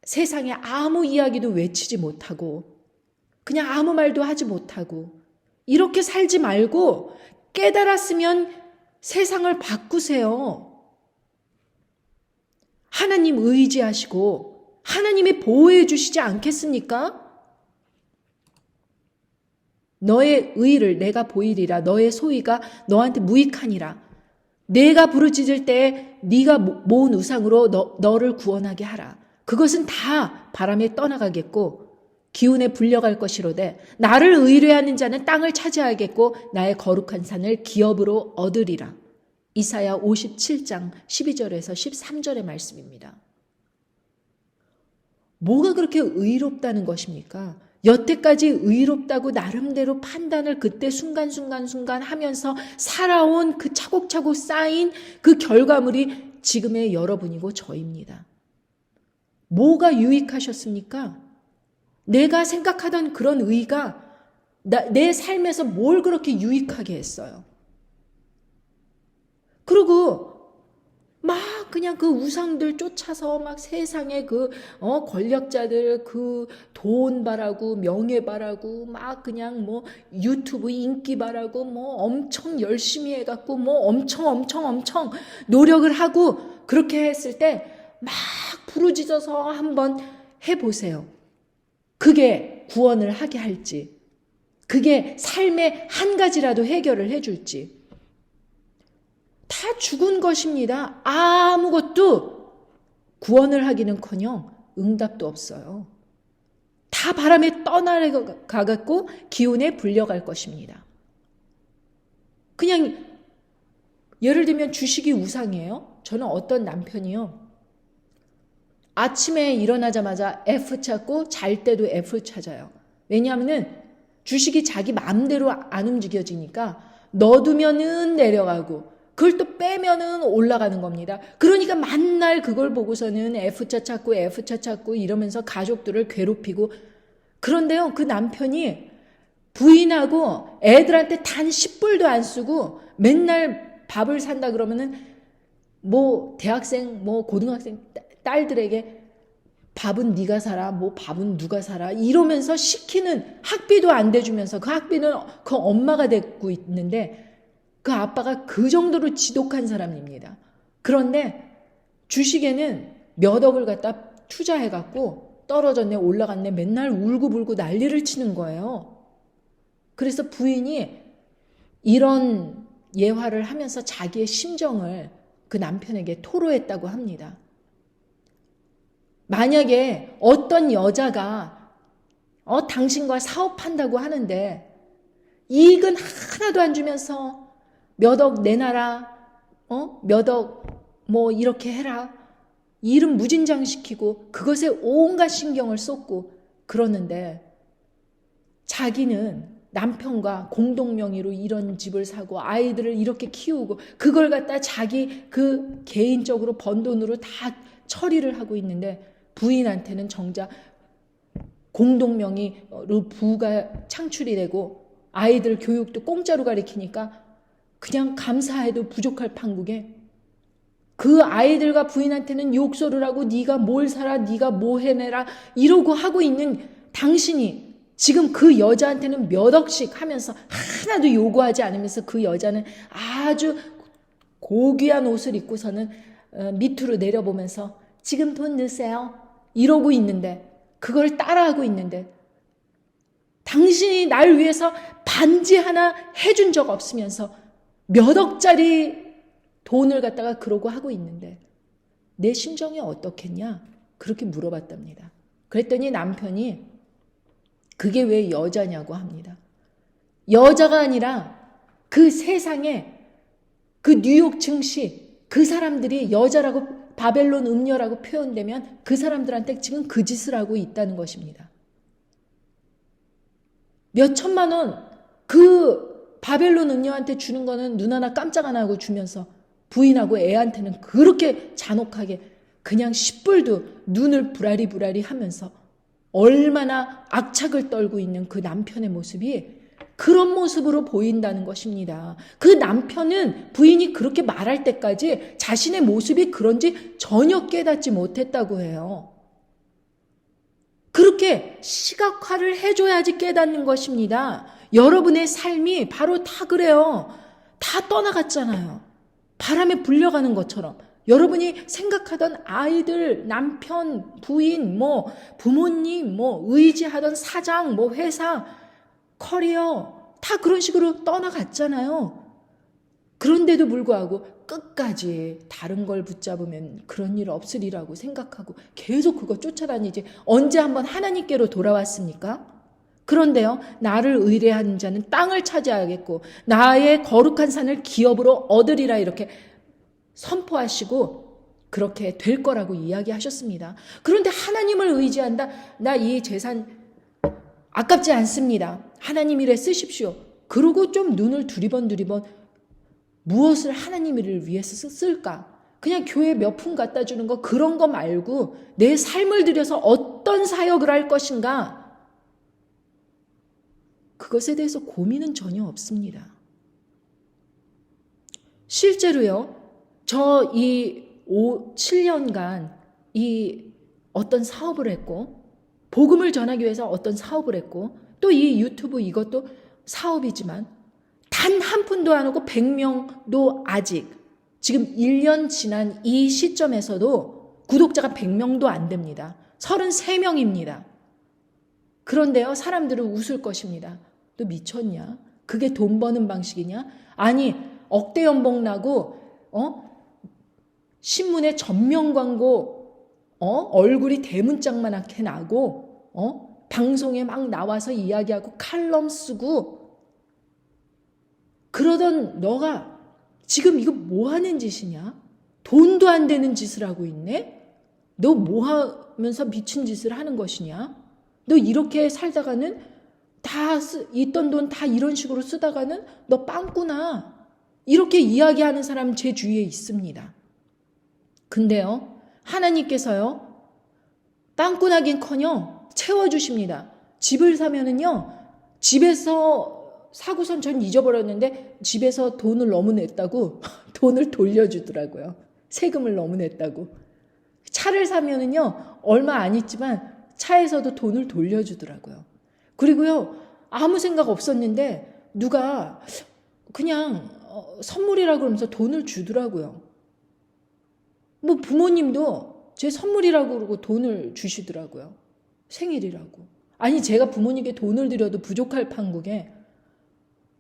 세상에 아무 이야기도 외치지 못하고 그냥 아무 말도 하지 못하고 이렇게 살지 말고 깨달았으면 세상을 바꾸세요. 하나님 의지하시고 하나님이 보호해 주시지 않겠습니까? 너의 의를 내가 보이리라. 너의 소위가 너한테 무익하니라. 내가 부르짖을 때 네가 모은 우상으로 너를 구원하게 하라. 그것은 다 바람에 떠나가겠고 기운에 불려갈 것이로되 나를 의뢰하는 자는 땅을 차지하겠고 나의 거룩한 산을 기업으로 얻으리라. 이사야 57장 12절에서 13절의 말씀입니다. 뭐가 그렇게 의롭다는 것입니까? 여태까지 의롭다고 나름대로 판단을 그때 순간순간 하면서 살아온 그 차곡차곡 쌓인 그 결과물이 지금의 여러분이고 저입니다. 뭐가 유익하셨습니까? 내가 생각하던 그런 의가 내 삶에서 뭘 그렇게 유익하게 했어요? 그리고 막 그냥 그 우상들 쫓아서 막 세상에 그 권력자들 그 돈 바라고 명예 바라고 막 그냥 뭐 유튜브 인기 바라고 뭐 엄청 열심히 해갖고 뭐 엄청 노력을 하고 그렇게 했을 때 막 부르짖어서 한번 해보세요. 그게 구원을 하게 할지, 그게 삶의 한 가지라도 해결을 해줄지. 다 죽은 것입니다. 아무것도 구원을 하기는커녕 응답도 없어요. 다 바람에 떠나가갖고 기운에 불려갈 것입니다. 그냥 예를 들면 주식이 우상이에요. 저는 어떤 남편이요. 아침에 일어나자마자 F 찾고 잘 때도 F 찾아요. 왜냐하면 주식이 자기 마음대로 안 움직여지니까 넣어두면은 내려가고 그걸 또 빼면은 올라가는 겁니다. 그러니까 만날 그걸 보고서는 F차 찾고 이러면서 가족들을 괴롭히고. 그런데요, 그 남편이 부인하고 애들한테 단 10불도 안 쓰고 맨날 밥을 산다 그러면은 뭐 대학생, 뭐 고등학생 딸들에게 밥은 네가 사라, 뭐 밥은 누가 사라 이러면서 시키는, 학비도 안 대주면서 그 학비는 그 엄마가 대고 있는데 그 아빠가 그 정도로 지독한 사람입니다. 그런데 주식에는 몇 억을 갖다 투자해갖고 떨어졌네 올라갔네 맨날 울고불고 난리를 치는 거예요. 그래서 부인이 이런 예화를 하면서 자기의 심정을 그 남편에게 토로했다고 합니다. 만약에 어떤 여자가 당신과 사업한다고 하는데 이익은 하나도 안 주면서 몇 억 내놔라, 몇 억 뭐 이렇게 해라, 일은 무진장시키고 그것에 온갖 신경을 쏟고 그러는데 자기는 남편과 공동명의로 이런 집을 사고 아이들을 이렇게 키우고 그걸 갖다 자기 그 개인적으로 번 돈으로 다 처리를 하고 있는데 부인한테는 정작 공동명의로 부가 창출이 되고 아이들 교육도 공짜로 가르치니까 그냥 감사해도 부족할 판국에 그 아이들과 부인한테는 욕설을 하고 네가 뭘 사라, 네가 뭐 해내라 이러고 하고 있는 당신이 지금 그 여자한테는 몇 억씩 하면서 하나도 요구하지 않으면서 그 여자는 아주 고귀한 옷을 입고서는 밑으로 내려보면서 지금 돈 넣으세요 이러고 있는데, 그걸 따라하고 있는데 당신이 날 위해서 반지 하나 해준 적 없으면서 몇 억짜리 돈을 갖다가 그러고 하고 있는데 내 심정이 어떻겠냐 그렇게 물어봤답니다. 그랬더니 남편이 그게 왜 여자냐고 합니다. 여자가 아니라 그 세상에 그 뉴욕 증시 그 사람들이 여자라고 바벨론 음녀라고 표현되면 그 사람들한테 지금 그 짓을 하고 있다는 것입니다. 몇 천만 원 그 바벨론 음녀한테 주는 거는 눈 하나 깜짝 안 하고 주면서 부인하고 애한테는 그렇게 잔혹하게 그냥 10불도 눈을 부라리 하면서 얼마나 악착을 떨고 있는 그 남편의 모습이 그런 모습으로 보인다는 것입니다. 그 남편은 부인이 그렇게 말할 때까지 자신의 모습이 그런지 전혀 깨닫지 못했다고 해요. 이렇게 시각화를 해줘야지 깨닫는 것입니다. 여러분의 삶이 바로 다 그래요. 다 떠나갔잖아요. 바람에 불려가는 것처럼. 여러분이 생각하던 아이들, 남편, 부인, 뭐 부모님, 뭐 의지하던 사장, 뭐 회사, 커리어 다 그런 식으로 떠나갔잖아요. 그런데도 불구하고 끝까지 다른 걸 붙잡으면 그런 일 없으리라고 생각하고 계속 그거 쫓아다니지 언제 한번 하나님께로 돌아왔습니까? 그런데요, 나를 의뢰하는 자는 땅을 차지하겠고 나의 거룩한 산을 기업으로 얻으리라 이렇게 선포하시고 그렇게 될 거라고 이야기하셨습니다. 그런데 하나님을 의지한다. 나 이 재산 아깝지 않습니다. 하나님 일에 쓰십시오. 그러고 좀 눈을 두리번 무엇을 하나님 일을 위해서 쓸까? 그냥 교회 몇 푼 갖다 주는 거 그런 거 말고 내 삶을 들여서 어떤 사역을 할 것인가? 그것에 대해서 고민은 전혀 없습니다. 실제로요. 저 이 7년간 이 어떤 사업을 했고 복음을 전하기 위해서 어떤 사업을 했고 또 이 유튜브 이것도 사업이지만 단 한 푼도 안 오고 100명도 아직 지금 1년 지난 이 시점에서도 구독자가 100명도 안 됩니다. 33명입니다. 그런데요, 사람들은 웃을 것입니다. 너 미쳤냐? 그게 돈 버는 방식이냐? 아니, 억대 연봉 나고 신문에 전면 광고 얼굴이 대문짝만하게 나고 방송에 막 나와서 이야기하고 칼럼 쓰고 그러던 너가 지금 이거 뭐 하는 짓이냐? 돈도 안 되는 짓을 하고 있네? 너 뭐 하면서 미친 짓을 하는 것이냐? 너 이렇게 살다가는 있던 돈 다 이런 식으로 쓰다가는 너 빵꾸나. 이렇게 이야기하는 사람 제 주위에 있습니다. 근데요, 하나님께서요, 빵꾸나긴커녕 채워주십니다. 집을 사면은요, 집에서 사고선 전 잊어버렸는데 집에서 돈을 너무 냈다고 돈을 돌려주더라고요. 세금을 너무 냈다고. 차를 사면은요, 얼마 안 있지만 차에서도 돈을 돌려주더라고요. 그리고요, 아무 생각 없었는데 누가 그냥 선물이라고 그러면서 돈을 주더라고요. 뭐 부모님도 제 선물이라고 그러고 돈을 주시더라고요. 생일이라고. 아니 제가 부모님께 돈을 드려도 부족할 판국에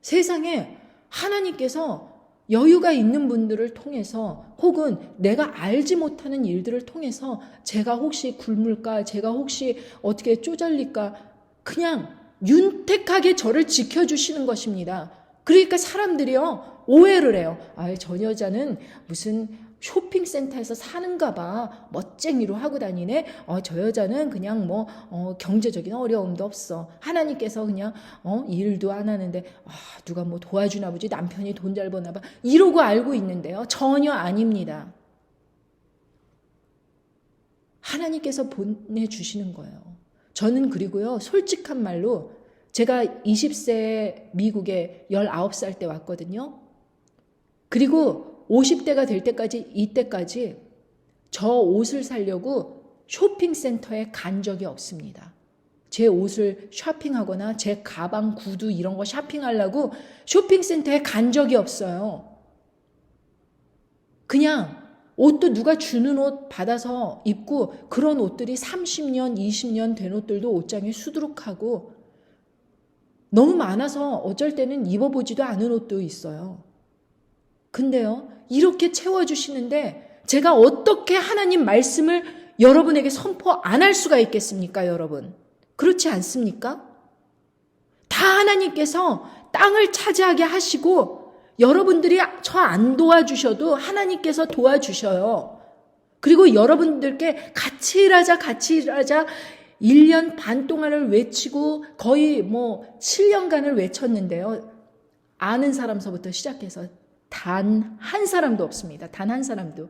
세상에 하나님께서 여유가 있는 분들을 통해서 혹은 내가 알지 못하는 일들을 통해서 제가 혹시 굶을까, 제가 혹시 어떻게 쪼잘릴까 그냥 윤택하게 저를 지켜주시는 것입니다. 그러니까 사람들이요 오해를 해요. 저 여자는 무슨 쇼핑센터에서 사는가 봐. 멋쟁이로 하고 다니네. 저 여자는 그냥 뭐 경제적인 어려움도 없어. 하나님께서 그냥 일도 안 하는데 누가 뭐 도와주나 보지. 남편이 돈 잘 버나 봐. 이러고 알고 있는데요. 전혀 아닙니다. 하나님께서 보내주시는 거예요. 저는 그리고요. 솔직한 말로 제가 20세 미국에 19살 때 왔거든요. 그리고 50대가 될 때까지 이때까지 저 옷을 사려고 쇼핑센터에 간 적이 없습니다. 제 옷을 쇼핑하거나 제 가방, 구두 이런 거 쇼핑하려고 쇼핑센터에 간 적이 없어요. 그냥 옷도 누가 주는 옷 받아서 입고 그런 옷들이 30년, 20년 된 옷들도 옷장에 수두룩하고 너무 많아서 어쩔 때는 입어보지도 않은 옷도 있어요. 근데요, 이렇게 채워주시는데 제가 어떻게 하나님 말씀을 여러분에게 선포 안 할 수가 있겠습니까, 여러분? 그렇지 않습니까? 다 하나님께서 땅을 차지하게 하시고 여러분들이 저 안 도와주셔도 하나님께서 도와주셔요. 그리고 여러분들께 같이 일하자 1년 반 동안을 외치고 거의 7년간을 외쳤는데요. 아는 사람서부터 시작해서 단 한 사람도 없습니다. 단 한 사람도.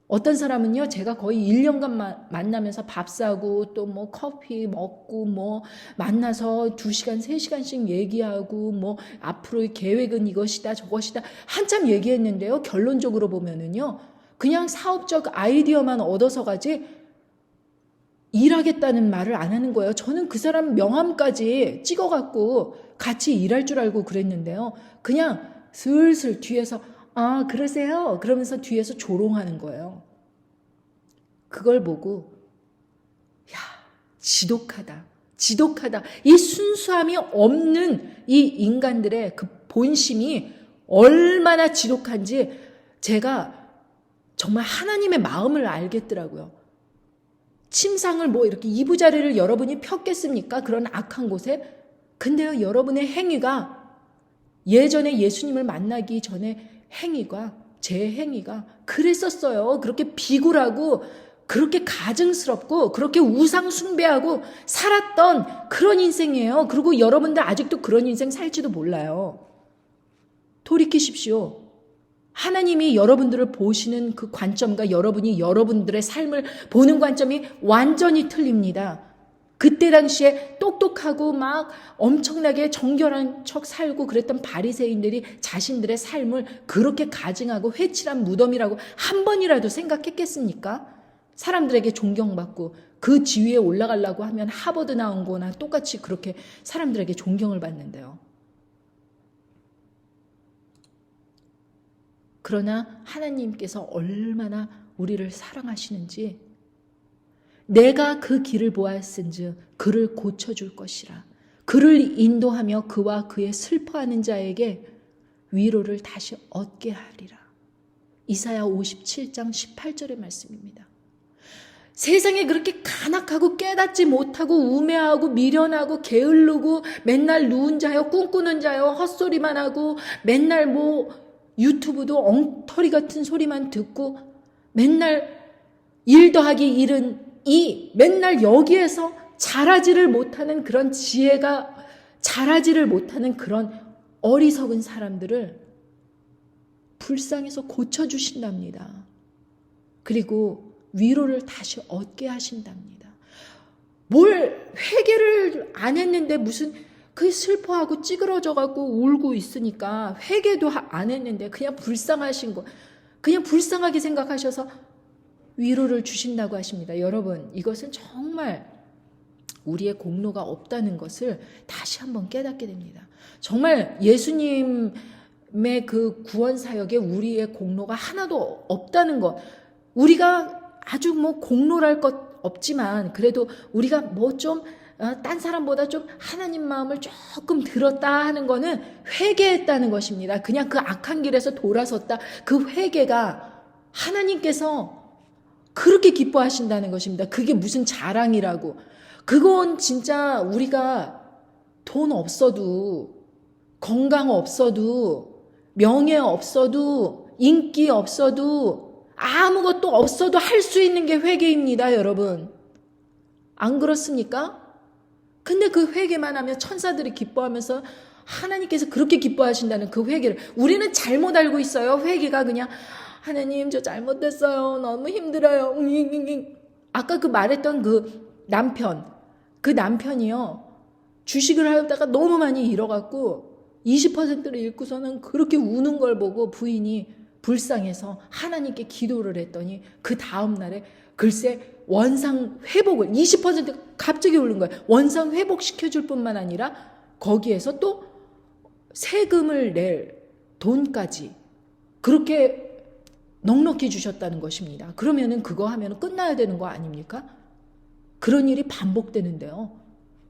어떤 사람은요, 제가 거의 1년간 만나면서 밥 사고 또 커피 먹고 만나서 2시간, 3시간씩 얘기하고 앞으로의 계획은 이것이다, 저것이다 한참 얘기했는데요. 결론적으로 보면은요, 그냥 사업적 아이디어만 얻어서 가지 일하겠다는 말을 안 하는 거예요. 저는 그 사람 명함까지 찍어갖고 같이 일할 줄 알고 그랬는데요. 그냥 슬슬 뒤에서 아 그러세요? 그러면서 뒤에서 조롱하는 거예요. 그걸 보고 야 지독하다. 지독하다. 이 순수함이 없는 이 인간들의 그 본심이 얼마나 지독한지 제가 정말 하나님의 마음을 알겠더라고요. 침상을 뭐 이렇게 이부자리를 여러분이 폈겠습니까? 그런 악한 곳에. 근데요, 여러분의 행위가 예전에 예수님을 만나기 전에 행위가, 제 행위가 그랬었어요. 그렇게 비굴하고 그렇게 가증스럽고 그렇게 우상 숭배하고 살았던 그런 인생이에요. 그리고 여러분들 아직도 그런 인생 살지도 몰라요. 돌이키십시오. 하나님이 여러분들을 보시는 그 관점과 여러분이 여러분들의 삶을 보는 관점이 완전히 틀립니다. 그때 당시에 똑똑하고 막 엄청나게 정결한 척 살고 그랬던 바리새인들이 자신들의 삶을 그렇게 가증하고 회칠한 무덤이라고 한 번이라도 생각했겠습니까? 사람들에게 존경받고 그 지위에 올라가려고 하면 하버드 나온 거나 똑같이 그렇게 사람들에게 존경을 받는데요. 그러나 하나님께서 얼마나 우리를 사랑하시는지 내가 그 길을 보았은즉 그를 고쳐줄 것이라. 그를 인도하며 그와 그의 슬퍼하는 자에게 위로를 다시 얻게 하리라. 이사야 57장 18절의 말씀입니다. 세상에 그렇게 간악하고 깨닫지 못하고 우매하고 미련하고 게을르고 맨날 누운 자요 꿈꾸는 자요 헛소리만 하고 맨날 뭐 유튜브도 엉터리 같은 소리만 듣고 맨날 일도 하기 일은 맨날 여기에서 자라지를 못하는 그런 지혜가 자라지를 못하는 그런 어리석은 사람들을 불쌍해서 고쳐주신답니다. 그리고 위로를 다시 얻게 하신답니다. 뭘 회개를 안 했는데 무슨 그 슬퍼하고 찌그러져갖고 울고 있으니까 회개도 안 했는데 그냥 불쌍하신 거 그냥 불쌍하게 생각하셔서 위로를 주신다고 하십니다. 여러분 이것은 정말 우리의 공로가 없다는 것을 다시 한번 깨닫게 됩니다. 정말 예수님의 그 구원 사역에 우리의 공로가 하나도 없다는 것 우리가 아주 뭐 공로랄 것 없지만 그래도 우리가 뭐 좀 딴 사람보다 좀 하나님 마음을 조금 들었다 하는 거는 회개했다는 것입니다. 그냥 그 악한 길에서 돌아섰다. 그 회개가 하나님께서 그렇게 기뻐하신다는 것입니다. 그게 무슨 자랑이라고. 그건 진짜 우리가 돈 없어도 건강 없어도 명예 없어도 인기 없어도 아무것도 없어도 할 수 있는 게 회개입니다, 여러분. 안 그렇습니까? 근데 그 회개만 하면 천사들이 기뻐하면서 하나님께서 그렇게 기뻐하신다는 그 회개를 우리는 잘못 알고 있어요. 회개가 그냥 하나님 저 잘못했어요. 너무 힘들어요. 아까 그 말했던 그 남편이요. 주식을 하다가 너무 많이 잃어갖고 20%를 잃고서는 그렇게 우는 걸 보고 부인이 불쌍해서 하나님께 기도를 했더니 그 다음 날에 글쎄 원상 회복을 20% 갑자기 오른 거예요. 원상 회복시켜줄 뿐만 아니라 거기에서 또 세금을 낼 돈까지 그렇게 넉넉히 주셨다는 것입니다. 그러면은 그거 하면 끝나야 되는 거 아닙니까? 그런 일이 반복되는데요.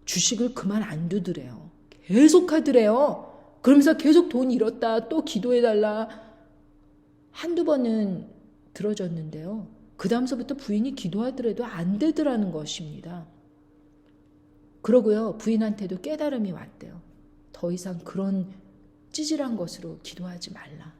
주식을 그만 안 두드래요. 계속 하더래요. 그러면서 계속 돈 잃었다 또 기도해달라 한두 번은 들어줬는데요. 그 다음서부터 부인이 기도하더라도 안 되더라는 것입니다. 그러고요. 부인한테도 깨달음이 왔대요. 더 이상 그런 찌질한 것으로 기도하지 말라.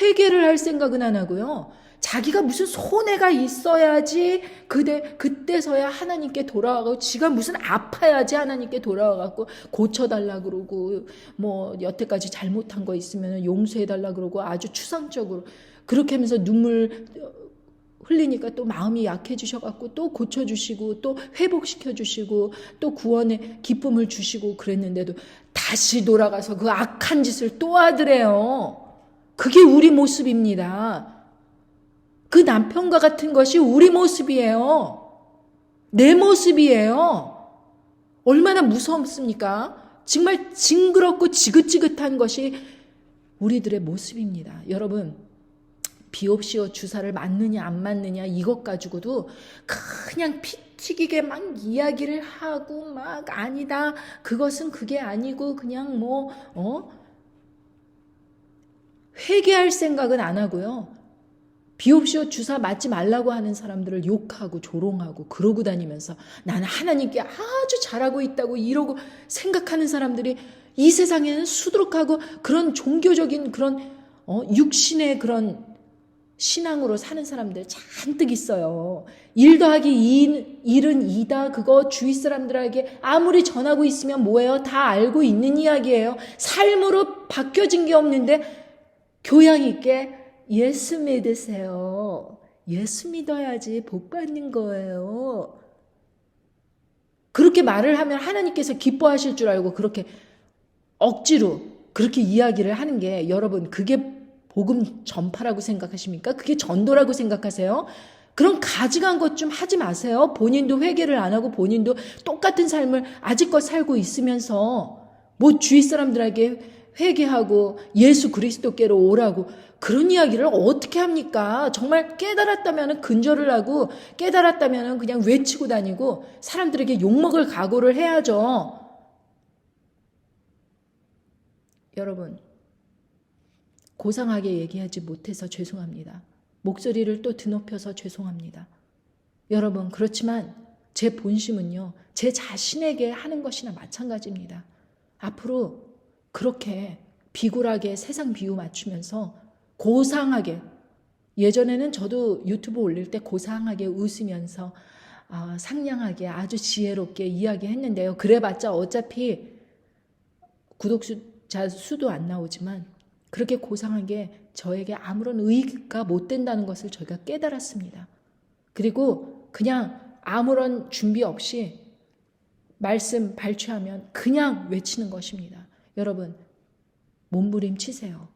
회개를 할 생각은 안 하고요. 자기가 무슨 손해가 있어야지 그때서야 하나님께 돌아가고 지가 무슨 아파야지 하나님께 돌아와갖고 고쳐달라 그러고 뭐 여태까지 잘못한 거 있으면 용서해달라 그러고 아주 추상적으로 그렇게 하면서 눈물 흘리니까 또 마음이 약해지셔갖고 또 고쳐주시고 또 회복시켜주시고 또 구원의 기쁨을 주시고 그랬는데도 다시 돌아가서 그 악한 짓을 또 하더래요. 그게 우리 모습입니다. 그 남편과 같은 것이 우리 모습이에요. 내 모습이에요. 얼마나 무섭습니까? 정말 징그럽고 지긋지긋한 것이 우리들의 모습입니다. 여러분, 비옵시오 주사를 맞느냐 안 맞느냐 이것 가지고도 그냥 피 튀기게 막 이야기를 하고 막 아니다, 그것은 그게 아니고 그냥 회개할 생각은 안 하고요. 비옵시오 주사 맞지 말라고 하는 사람들을 욕하고 조롱하고 그러고 다니면서 나는 하나님께 아주 잘하고 있다고 이러고 생각하는 사람들이 이 세상에는 수두룩하고 그런 종교적인 그런 육신의 그런 신앙으로 사는 사람들 잔뜩 있어요. 1 더하기 1은 2다. 그거 주위 사람들에게 아무리 전하고 있으면 뭐예요? 다 알고 있는 이야기예요. 삶으로 바뀌어진 게 없는데 교양 있게 예수 믿으세요. 예수 믿어야지 복 받는 거예요. 그렇게 말을 하면 하나님께서 기뻐하실 줄 알고 그렇게 억지로 그렇게 이야기를 하는 게, 여러분, 그게 복음 전파라고 생각하십니까? 그게 전도라고 생각하세요? 그런 가증한 것 좀 하지 마세요. 본인도 회개를 안 하고 본인도 똑같은 삶을 아직껏 살고 있으면서 뭐 주위 사람들에게 회개하고 예수 그리스도께로 오라고 그런 이야기를 어떻게 합니까? 정말 깨달았다면 근절을 하고 깨달았다면 그냥 외치고 다니고 사람들에게 욕먹을 각오를 해야죠. 여러분, 고상하게 얘기하지 못해서 죄송합니다. 목소리를 또 드높여서 죄송합니다. 여러분, 그렇지만 제 본심은요, 제 자신에게 하는 것이나 마찬가지입니다. 앞으로 그렇게 비굴하게 세상 비유 맞추면서 고상하게, 예전에는 저도 유튜브 올릴 때 고상하게 웃으면서 상냥하게 아주 지혜롭게 이야기했는데요. 그래봤자 어차피 구독자 수도 안 나오지만 그렇게 고상하게 저에게 아무런 의의가 못 된다는 것을 저희가 깨달았습니다. 그리고 그냥 아무런 준비 없이 말씀 발췌하면 그냥 외치는 것입니다. 여러분, 몸부림치세요.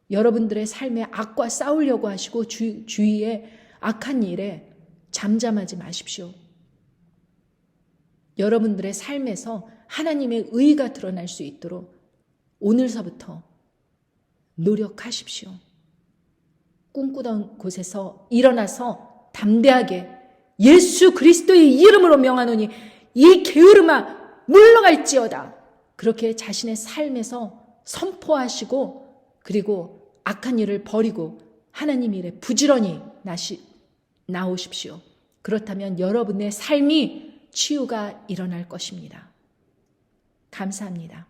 여러분들의 삶에 악과 싸우려고 하시고 주위에 악한 일에 잠잠하지 마십시오. 여러분들의 삶에서 하나님의 의가 드러날 수 있도록 오늘서부터 노력하십시오. 꿈꾸던 곳에서 일어나서 담대하게 예수 그리스도의 이름으로 명하노니 이 게으름아 물러갈지어다. 그렇게 자신의 삶에서 선포하시고 그리고 악한 일을 버리고 하나님 일에 부지런히 나오십시오. 그렇다면 여러분의 삶이 치유가 일어날 것입니다. 감사합니다.